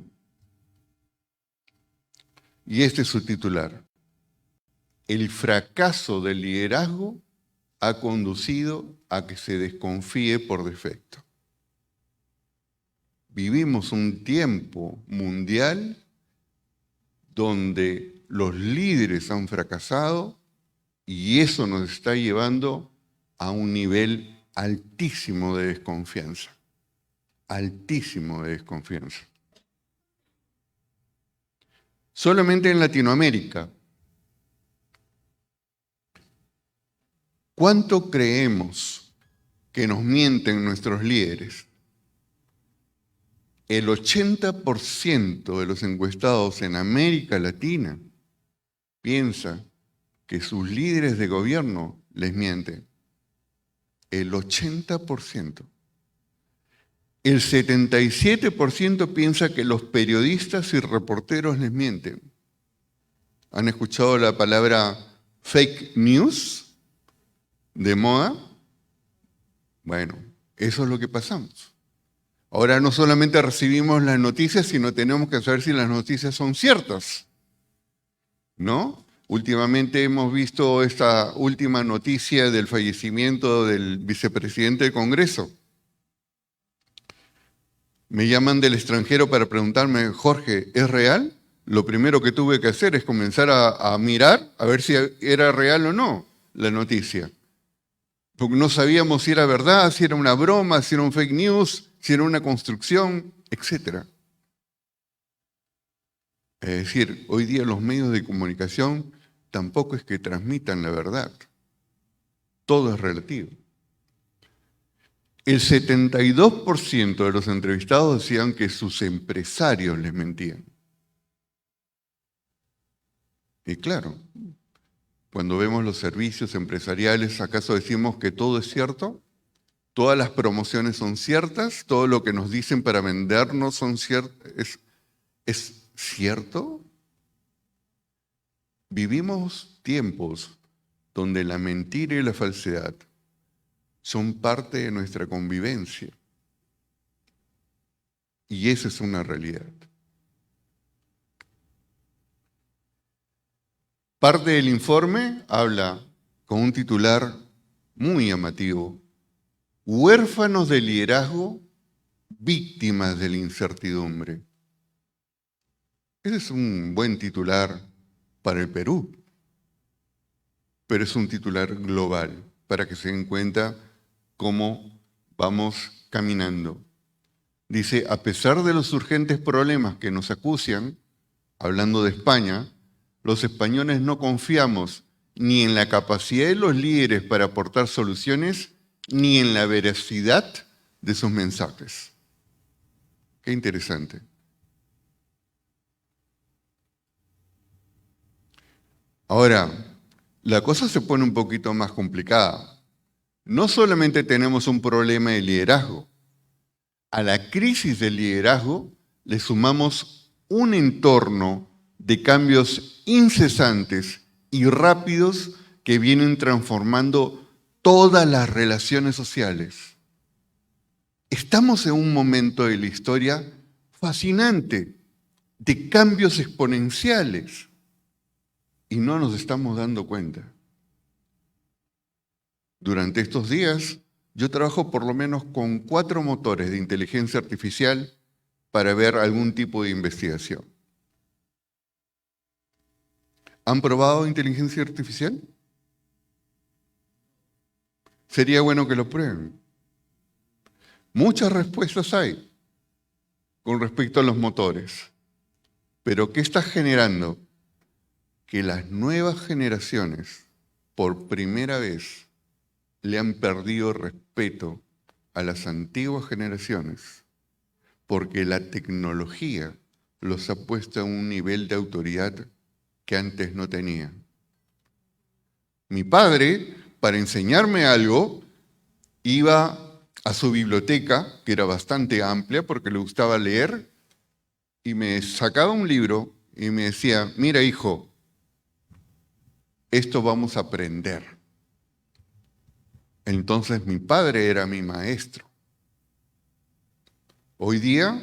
Y este es su titular. El fracaso del liderazgo ha conducido a que se desconfíe por defecto. Vivimos un tiempo mundial donde los líderes han fracasado y eso nos está llevando a un nivel altísimo de desconfianza. Altísimo de desconfianza. Solamente en Latinoamérica, ¿cuánto creemos que nos mienten nuestros líderes? El 80% de los encuestados en América Latina piensa que sus líderes de gobierno les mienten. El 80%. El 77% piensa que los periodistas y reporteros les mienten. ¿Han escuchado la palabra fake news de moda? Bueno, eso es lo que pasamos. Ahora no solamente recibimos las noticias, sino tenemos que saber si las noticias son ciertas, ¿no? Últimamente hemos visto esta última noticia del fallecimiento del vicepresidente del Congreso. Me llaman del extranjero para preguntarme, Jorge, ¿es real? Lo primero que tuve que hacer es comenzar a mirar a ver si era real o no la noticia. Porque no sabíamos si era verdad, si era una broma, si era un fake news, si era una construcción, etc. Es decir, hoy día los medios de comunicación tampoco es que transmitan la verdad. Todo es relativo. El 72% de los entrevistados decían que sus empresarios les mentían. Y claro, Cuando vemos los servicios empresariales, ¿acaso decimos que todo es cierto? ¿Todas las promociones son ciertas? ¿Todo lo que nos dicen para vendernos es cierto? Vivimos tiempos donde la mentira y la falsedad son parte de nuestra convivencia. Y esa es una realidad. Parte del informe habla con un titular muy llamativo: huérfanos de liderazgo, víctimas de la incertidumbre. Ese es un buen titular para el Perú, pero es un titular global para que se den cuenta cómo vamos caminando. Dice, a pesar de los urgentes problemas que nos acucian, hablando de España, los españoles no confiamos ni en la capacidad de los líderes para aportar soluciones, ni en la veracidad de sus mensajes. Qué interesante. Ahora, la cosa se pone un poquito más complicada. No solamente tenemos un problema de liderazgo, a la crisis del liderazgo le sumamos un entorno de cambios incesantes y rápidos que vienen transformando todas las relaciones sociales. Estamos en un momento de la historia fascinante, de cambios exponenciales, y no nos estamos dando cuenta. Durante estos días, yo trabajo por lo menos con 4 motores de inteligencia artificial para ver algún tipo de investigación. ¿Han probado inteligencia artificial? Sería bueno que lo prueben. Muchas respuestas hay con respecto a los motores. Pero ¿qué está generando? Que las nuevas generaciones, por primera vez, le han perdido respeto a las antiguas generaciones, porque la tecnología los ha puesto a un nivel de autoridad que antes no tenían. Mi padre, para enseñarme algo, iba a su biblioteca, que era bastante amplia porque le gustaba leer, y me sacaba un libro y me decía, mira hijo, esto vamos a aprender. Entonces mi padre era mi maestro. Hoy día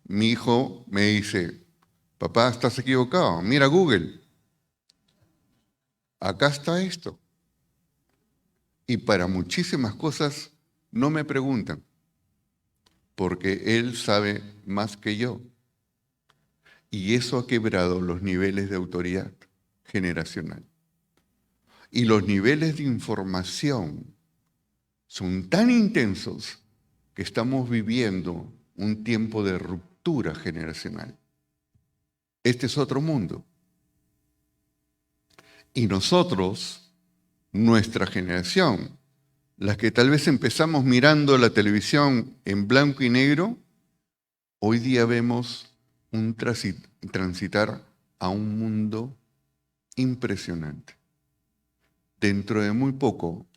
mi hijo me dice, papá, estás equivocado, mira Google. Acá está esto. Y para muchísimas cosas no me preguntan, porque él sabe más que yo. Y eso ha quebrado los niveles de autoridad generacional. Y los niveles de información son tan intensos que estamos viviendo un tiempo de ruptura generacional. Este es otro mundo. Y nosotros, nuestra generación, las que tal vez empezamos mirando la televisión en blanco y negro, hoy día vemos un transitar a un mundo impresionante. Dentro de muy poco,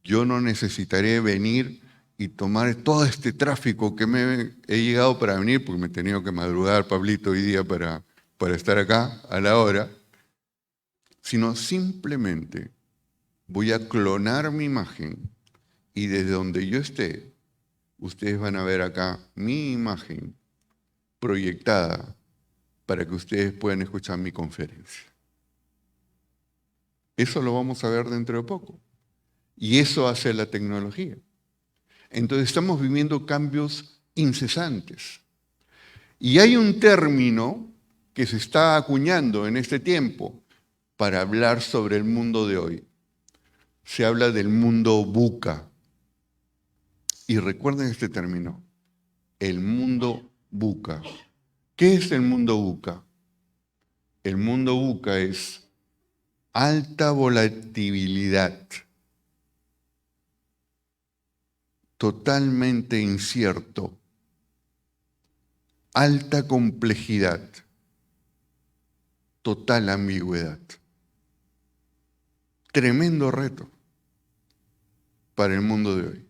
yo no necesitaré venir y tomar todo este tráfico que me he llegado para venir, porque me he tenido que madrugar, Pablito, hoy día para estar acá a la hora, sino simplemente voy a clonar mi imagen y desde donde yo esté, ustedes van a ver acá mi imagen proyectada para que ustedes puedan escuchar mi conferencia. Eso lo vamos a ver dentro de poco. Y eso hace la tecnología. Entonces estamos viviendo cambios incesantes. Y hay un término que se está acuñando en este tiempo para hablar sobre el mundo de hoy. Se habla del mundo VUCA. Y recuerden este término, el mundo VUCA. ¿Qué es el mundo VUCA? El mundo VUCA es alta volatilidad, totalmente incierto, alta complejidad, total ambigüedad. tremendo reto para el mundo de hoy.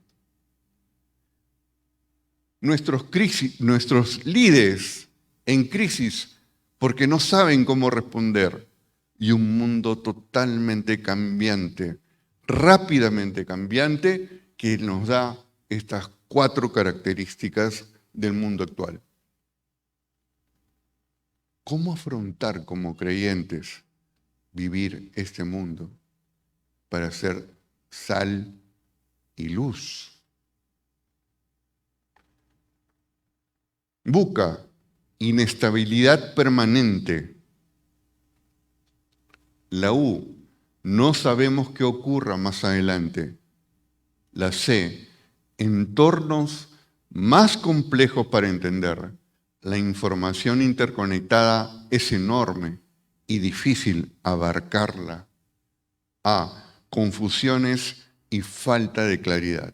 Nuestros líderes en crisis porque no saben cómo responder, y un mundo totalmente cambiante, rápidamente cambiante, que nos da estas 4 características del mundo actual. ¿Cómo afrontar como creyentes vivir este mundo para ser sal y luz? VUCA, inestabilidad permanente. La U, no sabemos qué ocurra más adelante. La C, entornos más complejos para entender. La información interconectada es enorme y difícil abarcarla. A, confusiones y falta de claridad.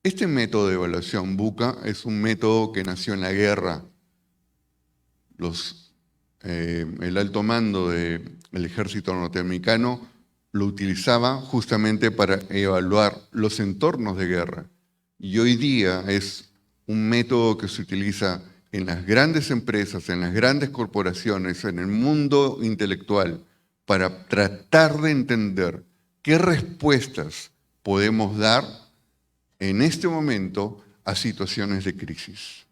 Este método de evaluación VUCA es un método que nació en la guerra. El alto mando del ejército norteamericano lo utilizaba justamente para evaluar los entornos de guerra. Y hoy día es un método que se utiliza en las grandes empresas, en las grandes corporaciones, en el mundo intelectual, para tratar de entender qué respuestas podemos dar en este momento a situaciones de crisis.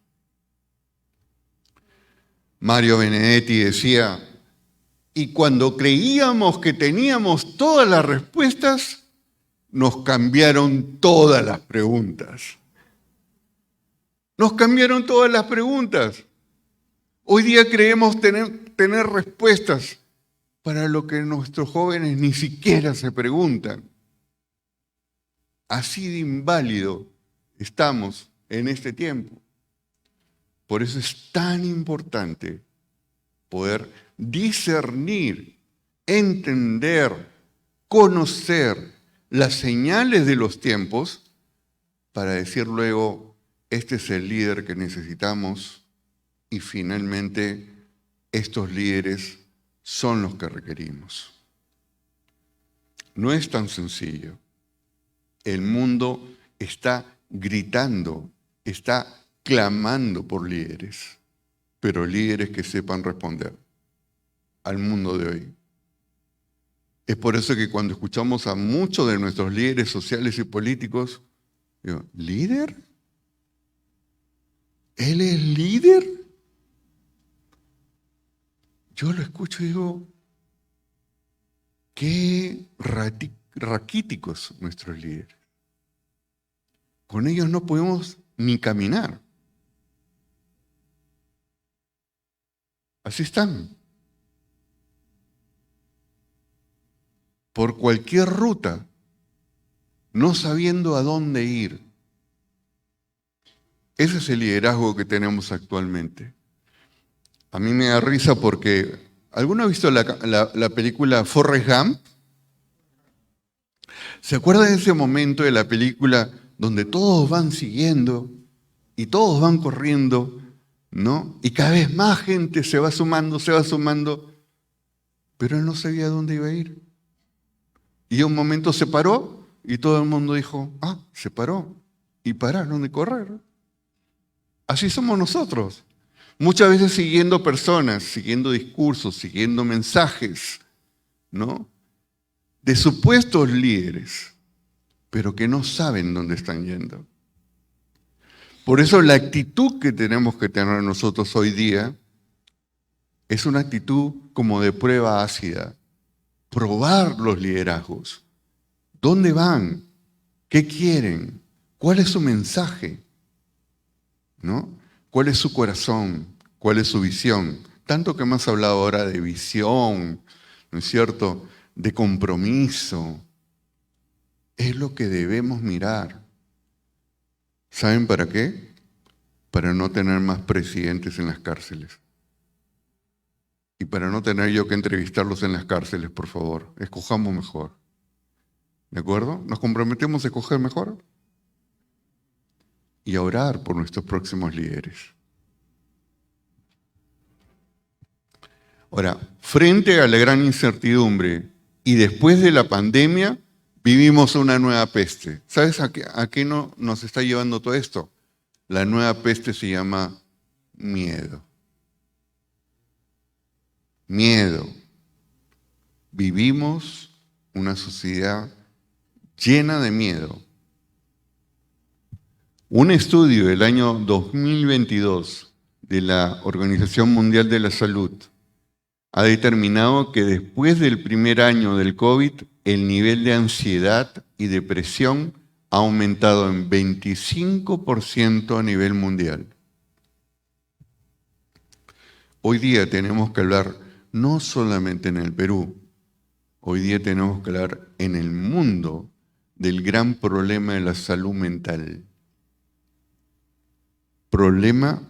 Mario Benedetti decía, y cuando creíamos que teníamos todas las respuestas, nos cambiaron todas las preguntas. Nos cambiaron todas las preguntas. Hoy día creemos tener respuestas para lo que nuestros jóvenes ni siquiera se preguntan. Así de inválido estamos en este tiempo. Por eso es tan importante poder discernir, entender, conocer las señales de los tiempos para decir luego, este es el líder que necesitamos y finalmente estos líderes son los que requerimos. No es tan sencillo. El mundo está gritando, está clamando por líderes, pero líderes que sepan responder al mundo de hoy. Es por eso que cuando escuchamos a muchos de nuestros líderes sociales y políticos, digo, ¿líder? ¿Él es líder? Yo lo escucho y digo, qué raquíticos nuestros líderes. Con ellos no podemos ni caminar. Así están. Por cualquier ruta, no sabiendo a dónde ir. Ese es el liderazgo que tenemos actualmente. A mí me da risa porque, ¿alguno ha visto la película Forrest Gump? ¿Se acuerdan de ese momento de la película donde todos van siguiendo y todos van corriendo, ¿no? Y cada vez más gente se va sumando, pero él no sabía dónde iba a ir. Y un momento se paró y todo el mundo dijo, se paró. Y pararon de correr. Así somos nosotros. Muchas veces siguiendo personas, siguiendo discursos, siguiendo mensajes, ¿no? De supuestos líderes, pero que no saben dónde están yendo. Por eso la actitud que tenemos que tener nosotros hoy día es una actitud como de prueba ácida. Probar los liderazgos. ¿Dónde van? ¿Qué quieren? ¿Cuál es su mensaje? ¿No? ¿Cuál es su corazón? ¿Cuál es su visión? Tanto que hemos hablado ahora de visión, ¿no es cierto?, de compromiso. Es lo que debemos mirar. ¿Saben para qué? Para no tener más presidentes en las cárceles. Y para no tener yo que entrevistarlos en las cárceles, por favor, escojamos mejor. ¿De acuerdo? ¿Nos comprometemos a escoger mejor? Y a orar por nuestros próximos líderes. Ahora, frente a la gran incertidumbre y después de la pandemia vivimos una nueva peste. ¿Sabes a qué nos está llevando todo esto? La nueva peste se llama miedo. Miedo. Vivimos una sociedad llena de miedo. Un estudio del año 2022 de la Organización Mundial de la Salud ha determinado que después del primer año del COVID, el nivel de ansiedad y depresión ha aumentado en 25% a nivel mundial. Hoy día tenemos que hablar no solamente en el Perú, hoy día tenemos que hablar en el mundo del gran problema de la salud mental. Problema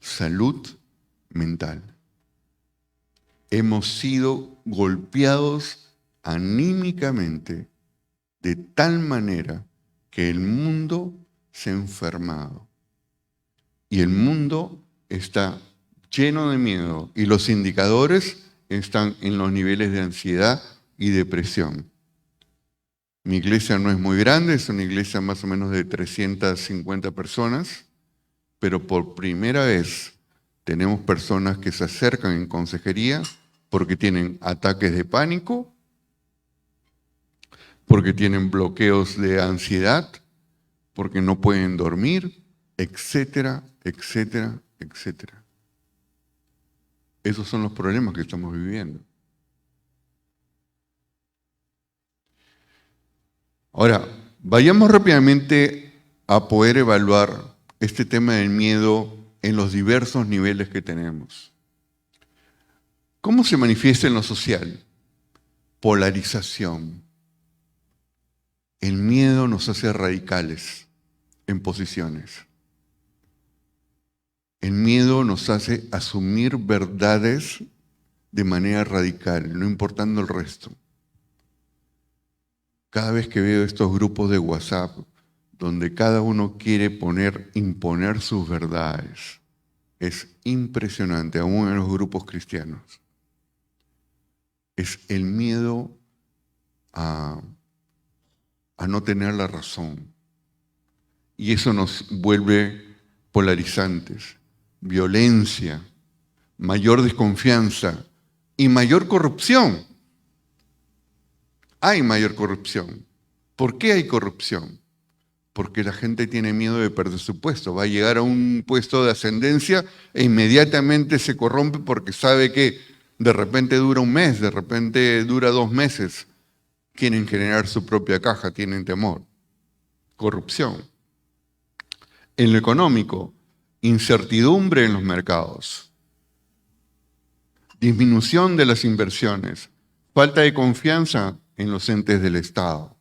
salud mental. Hemos sido golpeados anímicamente de tal manera que el mundo se ha enfermado. Y el mundo está lleno de miedo y los indicadores están en los niveles de ansiedad y depresión. Mi iglesia no es muy grande, es una iglesia más o menos de 350 personas, pero por primera vez tenemos personas que se acercan en consejería porque tienen ataques de pánico, porque tienen bloqueos de ansiedad, porque no pueden dormir, etcétera, etcétera, etcétera. Esos son los problemas que estamos viviendo. Ahora, vayamos rápidamente a poder evaluar este tema del miedo en los diversos niveles que tenemos. ¿Cómo se manifiesta en lo social? Polarización. El miedo nos hace radicales en posiciones. El miedo nos hace asumir verdades de manera radical, no importando el resto. Cada vez que veo estos grupos de WhatsApp, donde cada uno quiere imponer sus verdades, es impresionante, aún en los grupos cristianos. Es el miedo a no tener la razón. Y eso nos vuelve polarizantes, violencia, mayor desconfianza y mayor corrupción. Hay mayor corrupción. ¿Por qué hay corrupción? Porque la gente tiene miedo de perder su puesto. Va a llegar a un puesto de ascendencia e inmediatamente se corrompe porque sabe que de repente dura un mes, de repente dura 2 meses. Quieren generar su propia caja, tienen temor. Corrupción. En lo económico, incertidumbre en los mercados. Disminución de las inversiones. Falta de confianza en los entes del Estado.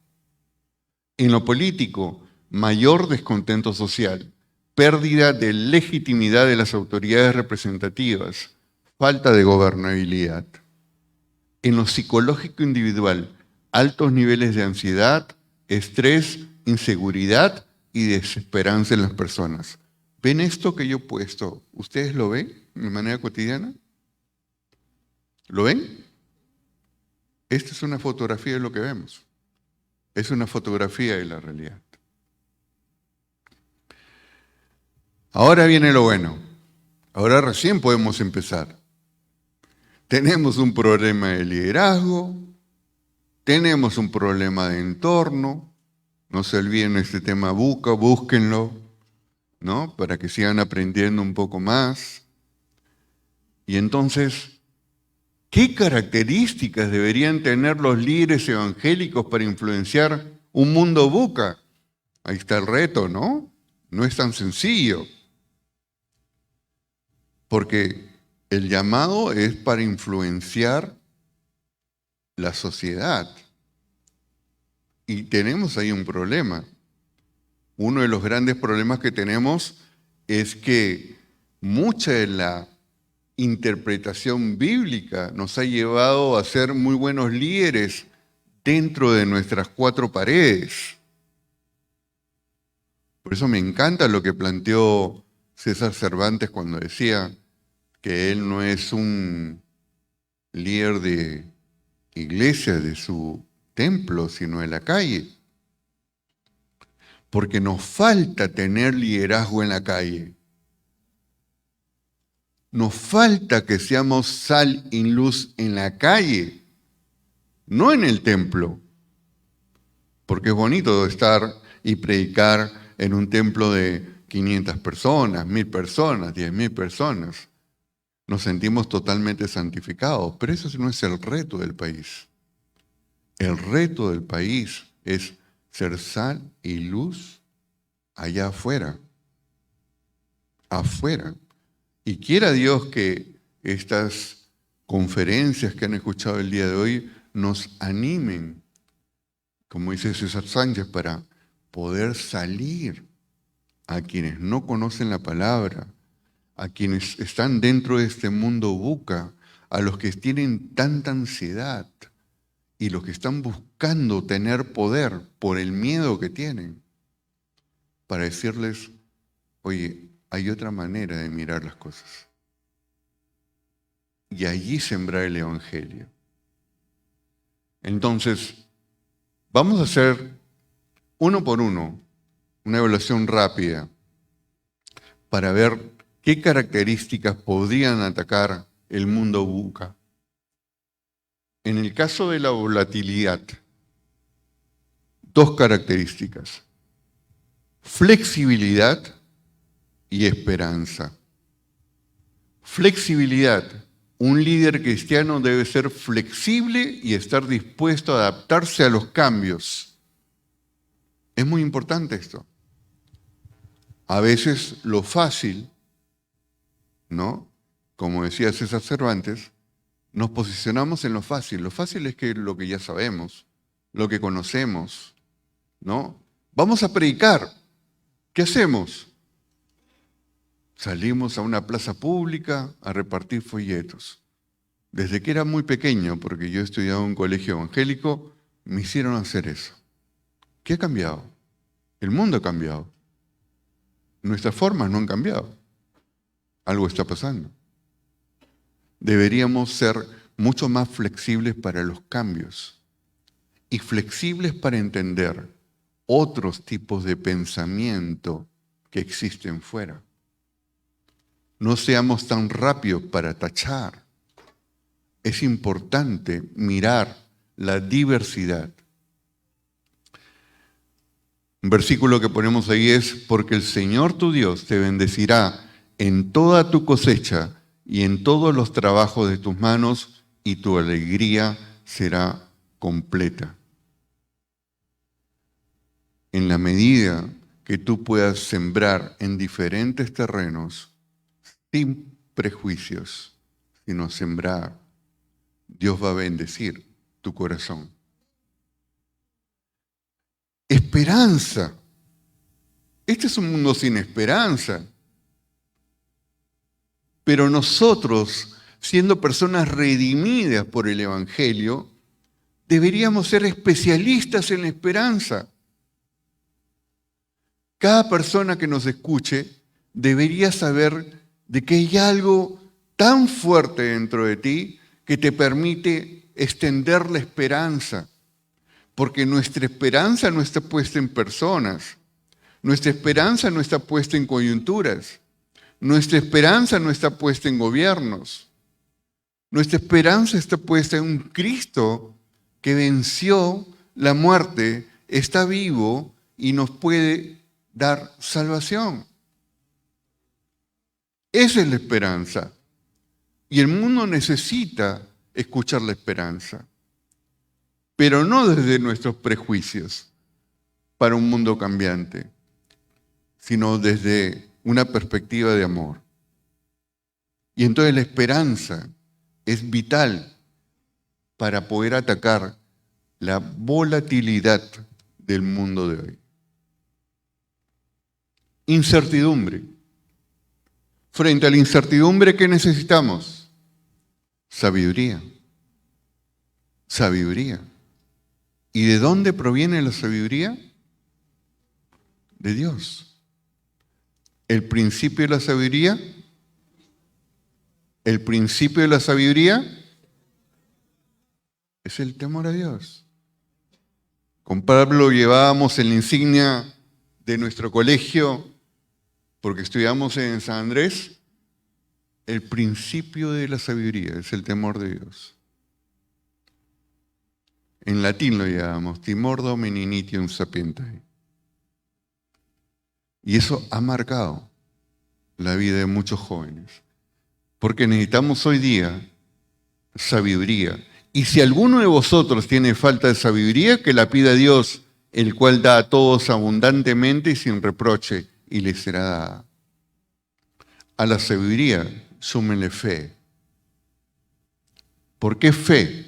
En lo político, mayor descontento social, pérdida de legitimidad de las autoridades representativas, falta de gobernabilidad. En lo psicológico individual, altos niveles de ansiedad, estrés, inseguridad y desesperanza en las personas. ¿Ven esto que yo he puesto? ¿Ustedes lo ven de manera cotidiana? ¿Lo ven? Esta es una fotografía de lo que vemos. Es una fotografía de la realidad. Ahora viene lo bueno. Ahora recién podemos empezar. Tenemos un problema de liderazgo, tenemos un problema de entorno. No se olviden este tema BUCA, búsquenlo, ¿no? Para que sigan aprendiendo un poco más. Y entonces, ¿qué características deberían tener los líderes evangélicos para influenciar un mundo BUCA? Ahí está el reto, ¿no? No es tan sencillo. Porque el llamado es para influenciar la sociedad. Y tenemos ahí un problema. Uno de los grandes problemas que tenemos es que mucha de la interpretación bíblica nos ha llevado a ser muy buenos líderes dentro de nuestras 4 paredes. Por eso me encanta lo que planteó César Cervantes cuando decía que él no es un líder de iglesia, de su templo, sino de la calle. Porque nos falta tener liderazgo en la calle. Nos falta que seamos sal y luz en la calle, no en el templo. Porque es bonito estar y predicar en un templo de 500 personas, 1000 personas, 10.000 personas. Nos sentimos totalmente santificados, pero eso no es el reto del país. El reto del país es ser sal y luz allá afuera. Afuera. Y quiera Dios que estas conferencias que han escuchado el día de hoy nos animen, como dice César Sánchez, para poder salir a quienes no conocen la palabra, a quienes están dentro de este mundo buca, a los que tienen tanta ansiedad y los que están buscando tener poder por el miedo que tienen, para decirles, oye, hay otra manera de mirar las cosas. Y allí sembrar el Evangelio. Entonces, vamos a hacer uno por uno una evaluación rápida para ver qué características podrían atacar el mundo buca. En el caso de la volatilidad, dos características: flexibilidad y esperanza. Flexibilidad. Un líder cristiano debe ser flexible y estar dispuesto a adaptarse a los cambios. Es muy importante esto. A veces lo fácil, ¿no? Como decía César Cervantes, nos posicionamos en lo fácil. Lo fácil es que lo que ya sabemos, lo que conocemos, ¿no? Vamos a predicar. ¿Qué hacemos? Salimos a una plaza pública a repartir folletos. Desde que era muy pequeño, porque yo estudiaba en un colegio evangélico, me hicieron hacer eso. ¿Qué ha cambiado? El mundo ha cambiado. Nuestras formas no han cambiado. Algo está pasando. Deberíamos ser mucho más flexibles para los cambios y flexibles para entender otros tipos de pensamiento que existen fuera. No seamos tan rápidos para tachar. Es importante mirar la diversidad. Un versículo que ponemos ahí es: porque el Señor tu Dios te bendecirá en toda tu cosecha y en todos los trabajos de tus manos, y tu alegría será completa. En la medida que tú puedas sembrar en diferentes terrenos, sin prejuicios, sino sembrar, Dios va a bendecir tu corazón. Esperanza. Este es un mundo sin esperanza. Pero nosotros, siendo personas redimidas por el Evangelio, deberíamos ser especialistas en la esperanza. Cada persona que nos escuche debería saber de que hay algo tan fuerte dentro de ti que te permite extender la esperanza. Porque nuestra esperanza no está puesta en personas. Nuestra esperanza no está puesta en coyunturas. Nuestra esperanza no está puesta en gobiernos. Nuestra esperanza está puesta en un Cristo que venció la muerte, está vivo y nos puede dar salvación. Esa es la esperanza. Y el mundo necesita escuchar la esperanza, pero no desde nuestros prejuicios para un mundo cambiante, sino desde una perspectiva de amor. Y entonces la esperanza es vital para poder atacar la volatilidad del mundo de hoy. Incertidumbre. Frente a la incertidumbre, ¿qué necesitamos? Sabiduría. Sabiduría. ¿Y de dónde proviene la sabiduría? De Dios. El principio de la sabiduría. El principio de la sabiduría Es el temor a Dios. Con Pablo llevábamos en la insignia de nuestro colegio, porque estudiamos en San Andrés, el principio de la sabiduría, es el temor de Dios. En latín lo llamamos timor domini nitium sapientiae. Y eso ha marcado la vida de muchos jóvenes. Porque necesitamos hoy día sabiduría. Y si alguno de vosotros tiene falta de sabiduría, que la pida a Dios, el cual da a todos abundantemente y sin reproche, y le será dada. A la sabiduría, súmenle fe. ¿Por qué fe?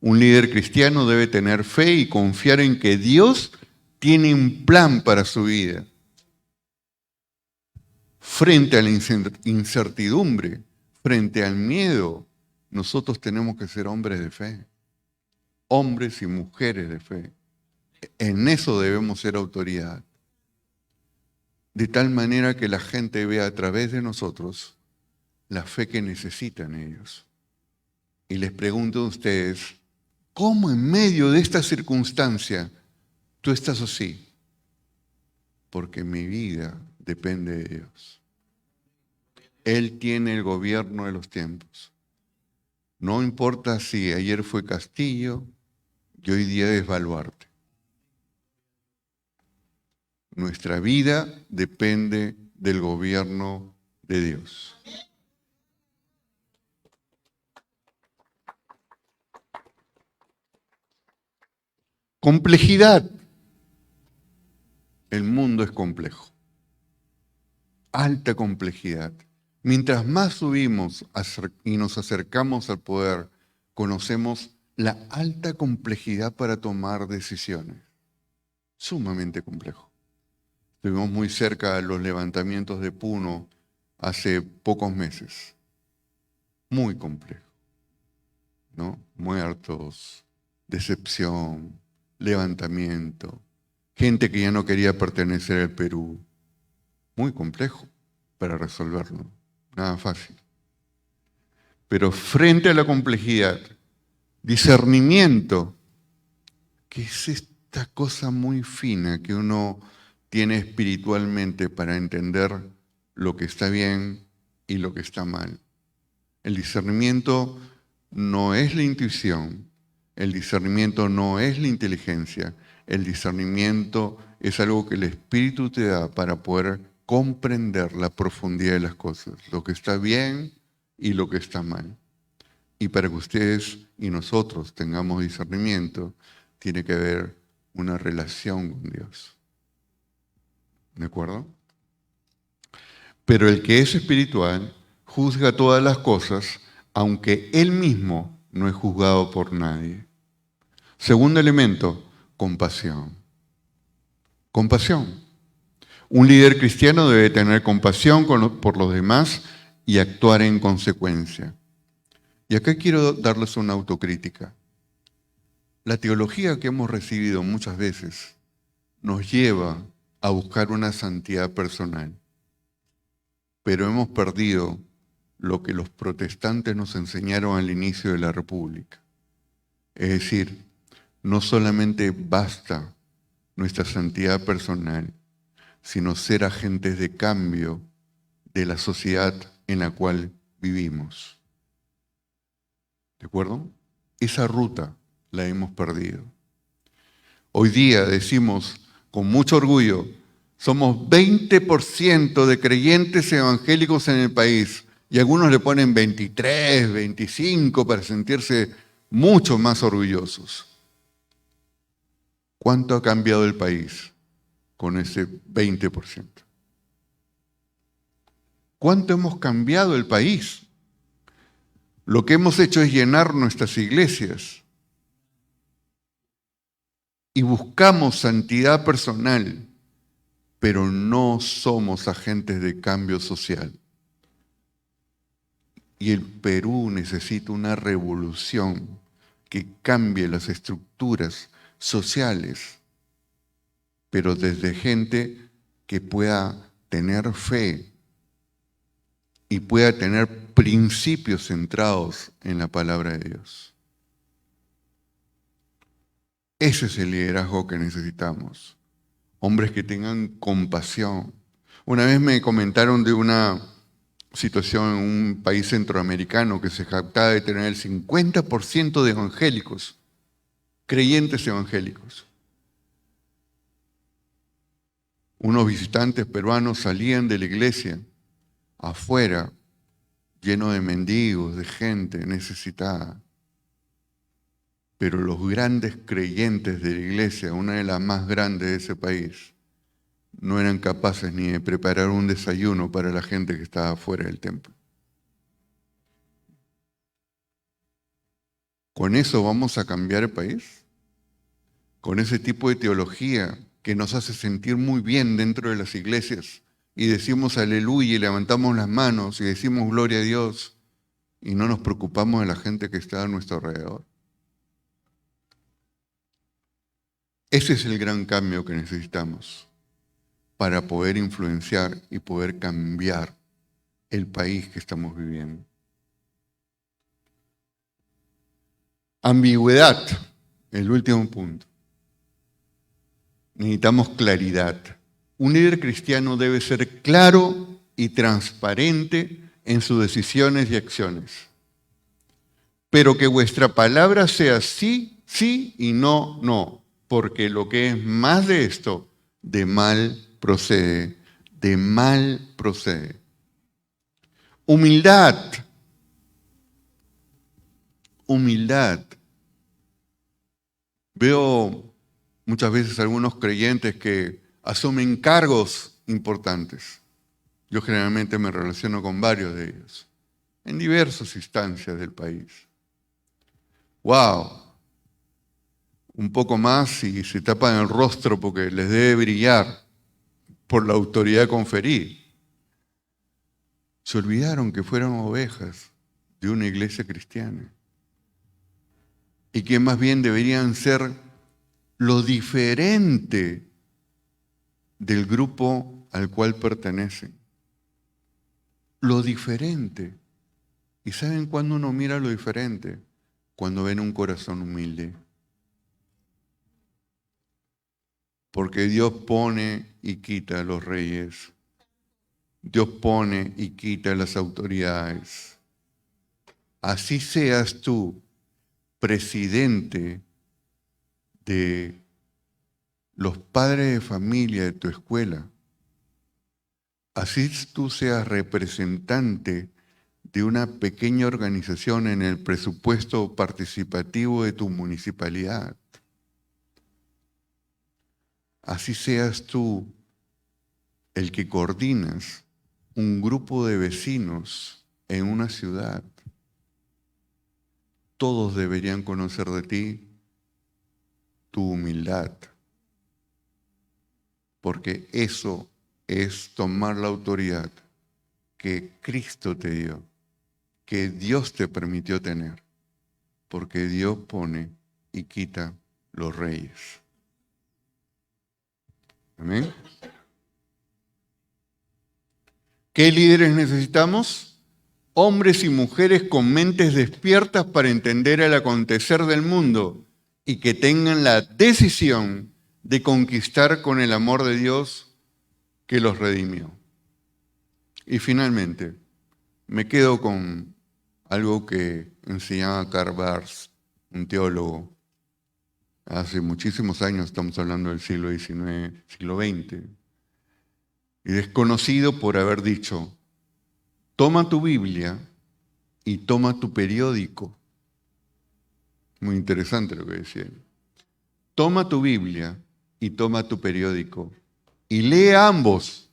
Un líder cristiano debe tener fe y confiar en que Dios tiene un plan para su vida. Frente a la incertidumbre, frente al miedo, nosotros tenemos que ser hombres de fe, hombres y mujeres de fe. En eso debemos ser autoridad. De tal manera que la gente vea a través de nosotros la fe que necesitan ellos. Y les pregunto a ustedes, ¿cómo en medio de esta circunstancia tú estás así? Porque mi vida depende de Dios. Él tiene el gobierno de los tiempos. No importa si ayer fue Castillo y hoy día es Baluarte. Nuestra vida depende del gobierno de Dios. Complejidad. El mundo es complejo. Alta complejidad. Mientras más subimos y nos acercamos al poder, conocemos la alta complejidad para tomar decisiones. Sumamente complejo. Estuvimos muy cerca de los levantamientos de Puno hace pocos meses. Muy complejo, ¿no? Muertos, decepción, levantamiento, gente que ya no quería pertenecer al Perú. Muy complejo para resolverlo. Nada fácil. Pero frente a la complejidad, discernimiento, que es esta cosa muy fina que uno tiene espiritualmente para entender lo que está bien y lo que está mal. El discernimiento no es la intuición, el discernimiento no es la inteligencia, el discernimiento es algo que el Espíritu te da para poder comprender la profundidad de las cosas, lo que está bien y lo que está mal. Y para que ustedes y nosotros tengamos discernimiento, tiene que haber una relación con Dios. ¿De acuerdo? Pero el que es espiritual juzga todas las cosas, aunque él mismo no es juzgado por nadie. Segundo elemento, compasión. Compasión. Un líder cristiano debe tener compasión por los demás y actuar en consecuencia. Y acá quiero darles una autocrítica. La teología que hemos recibido muchas veces nos lleva a buscar una santidad personal, pero hemos perdido lo que los protestantes nos enseñaron al inicio de la República. Es decir, no solamente basta nuestra santidad personal, sino ser agentes de cambio de la sociedad en la cual vivimos. ¿De acuerdo? Esa ruta la hemos perdido. Hoy día decimos con mucho orgullo, somos 20% de creyentes evangélicos en el país y algunos le ponen 23, 25 para sentirse mucho más orgullosos. ¿Cuánto ha cambiado el país con ese 20%? ¿Cuánto hemos cambiado el país? Lo que hemos hecho es llenar nuestras iglesias y buscamos santidad personal, pero no somos agentes de cambio social. Y el Perú necesita una revolución que cambie las estructuras sociales, pero desde gente que pueda tener fe y pueda tener principios centrados en la palabra de Dios. Ese es el liderazgo que necesitamos. Hombres que tengan compasión. Una vez me comentaron de una situación en un país centroamericano que se jactaba de tener el 50% de evangélicos, creyentes evangélicos. Unos visitantes peruanos salían de la iglesia afuera, lleno de mendigos, de gente necesitada. Pero los grandes creyentes de la iglesia, una de las más grandes de ese país, no eran capaces ni de preparar un desayuno para la gente que estaba afuera del templo. ¿Con eso vamos a cambiar el país? ¿Con ese tipo de teología que nos hace sentir muy bien dentro de las iglesias y decimos aleluya y levantamos las manos y decimos gloria a Dios y no nos preocupamos de la gente que está a nuestro alrededor? Ese es el gran cambio que necesitamos para poder influenciar y poder cambiar el país que estamos viviendo. Ambigüedad, el último punto. Necesitamos claridad. Un líder cristiano debe ser claro y transparente en sus decisiones y acciones. Pero que vuestra palabra sea sí, sí y no, no. Porque lo que es más de esto, de mal procede, de mal procede. Humildad. Humildad. Veo muchas veces algunos creyentes que asumen cargos importantes. Yo generalmente me relaciono con varios de ellos, en diversas instancias del país. ¡Wow! Un poco más y se tapan el rostro porque les debe brillar por la autoridad conferida. Se olvidaron que fueron ovejas de una iglesia cristiana y que más bien deberían ser lo diferente del grupo al cual pertenecen. Lo diferente. ¿Y saben cuándo uno mira lo diferente? Cuando ven un corazón humilde. Porque Dios pone y quita a los reyes. Dios pone y quita a las autoridades. Así seas tú presidente de los padres de familia de tu escuela. Así tú seas representante de una pequeña organización en el presupuesto participativo de tu municipalidad. Así seas tú el que coordinas un grupo de vecinos en una ciudad. Todos deberían conocer de ti tu humildad, porque eso es tomar la autoridad que Cristo te dio, que Dios te permitió tener, porque Dios pone y quita los reyes. Amén. ¿Qué líderes necesitamos? Hombres y mujeres con mentes despiertas para entender el acontecer del mundo y que tengan la decisión de conquistar con el amor de Dios que los redimió. Y finalmente, me quedo con algo que enseñaba Karl Barth, un teólogo. Hace muchísimos años, estamos hablando del siglo XIX, siglo XX. Y es conocido por haber dicho: toma tu Biblia y toma tu periódico. Muy interesante lo que decía él. Toma tu Biblia y toma tu periódico y lee ambos,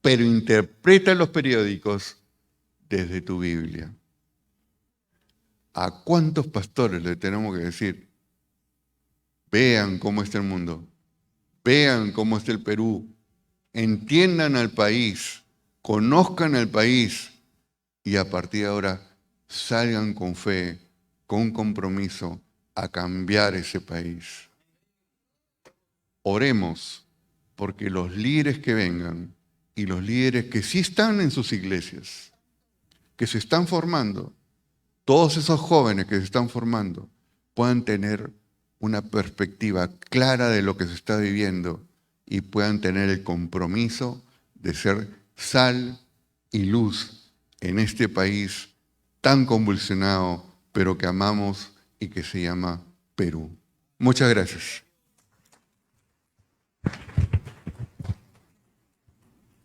pero interpreta los periódicos desde tu Biblia. ¿A cuántos pastores le tenemos que decir? Vean cómo está el mundo, vean cómo está el Perú, entiendan al país, conozcan al país y a partir de ahora salgan con fe, con compromiso a cambiar ese país. Oremos porque los líderes que vengan y los líderes que sí están en sus iglesias, que se están formando, todos esos jóvenes que se están formando, puedan tener una perspectiva clara de lo que se está viviendo y puedan tener el compromiso de ser sal y luz en este país tan convulsionado, pero que amamos y que se llama Perú. Muchas gracias.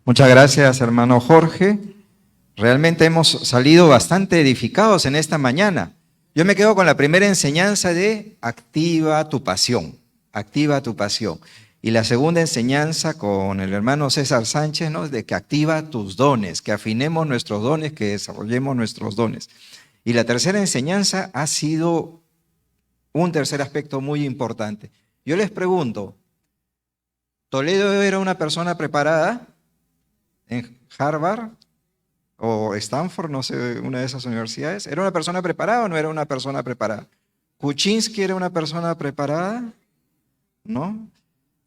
Muchas gracias, hermano Jorge. Realmente hemos salido bastante edificados en esta mañana. Yo me quedo con la primera enseñanza de activa tu pasión, activa tu pasión. Y la segunda enseñanza con el hermano César Sánchez, ¿no? De que activa tus dones, que afinemos nuestros dones, que desarrollemos nuestros dones. Y la tercera enseñanza ha sido un tercer aspecto muy importante. Yo les pregunto, ¿Toledo era una persona preparada en Harvard o Stanford, no sé, una de esas universidades? ¿Era una persona preparada o no era una persona preparada? ¿Kuczynski era una persona preparada? ¿No?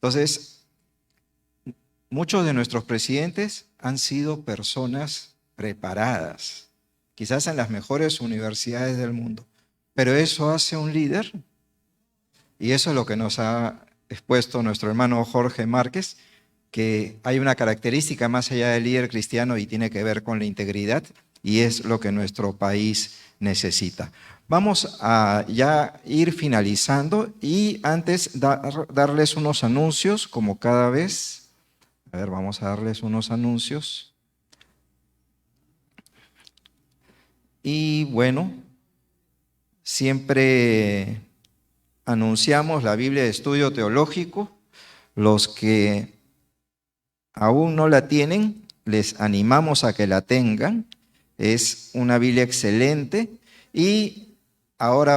Entonces, muchos de nuestros presidentes han sido personas preparadas, quizás en las mejores universidades del mundo. Pero eso hace un líder, y eso es lo que nos ha expuesto nuestro hermano Jorge Márquez, que hay una característica más allá del líder cristiano y tiene que ver con la integridad, y es lo que nuestro país necesita. Vamos a ya ir finalizando y antes darles unos anuncios, como cada vez. A ver, vamos a darles unos anuncios. Y bueno, siempre anunciamos la Biblia de Estudio Teológico. Los que aún no la tienen, les animamos a que la tengan. Es una Biblia excelente y ahora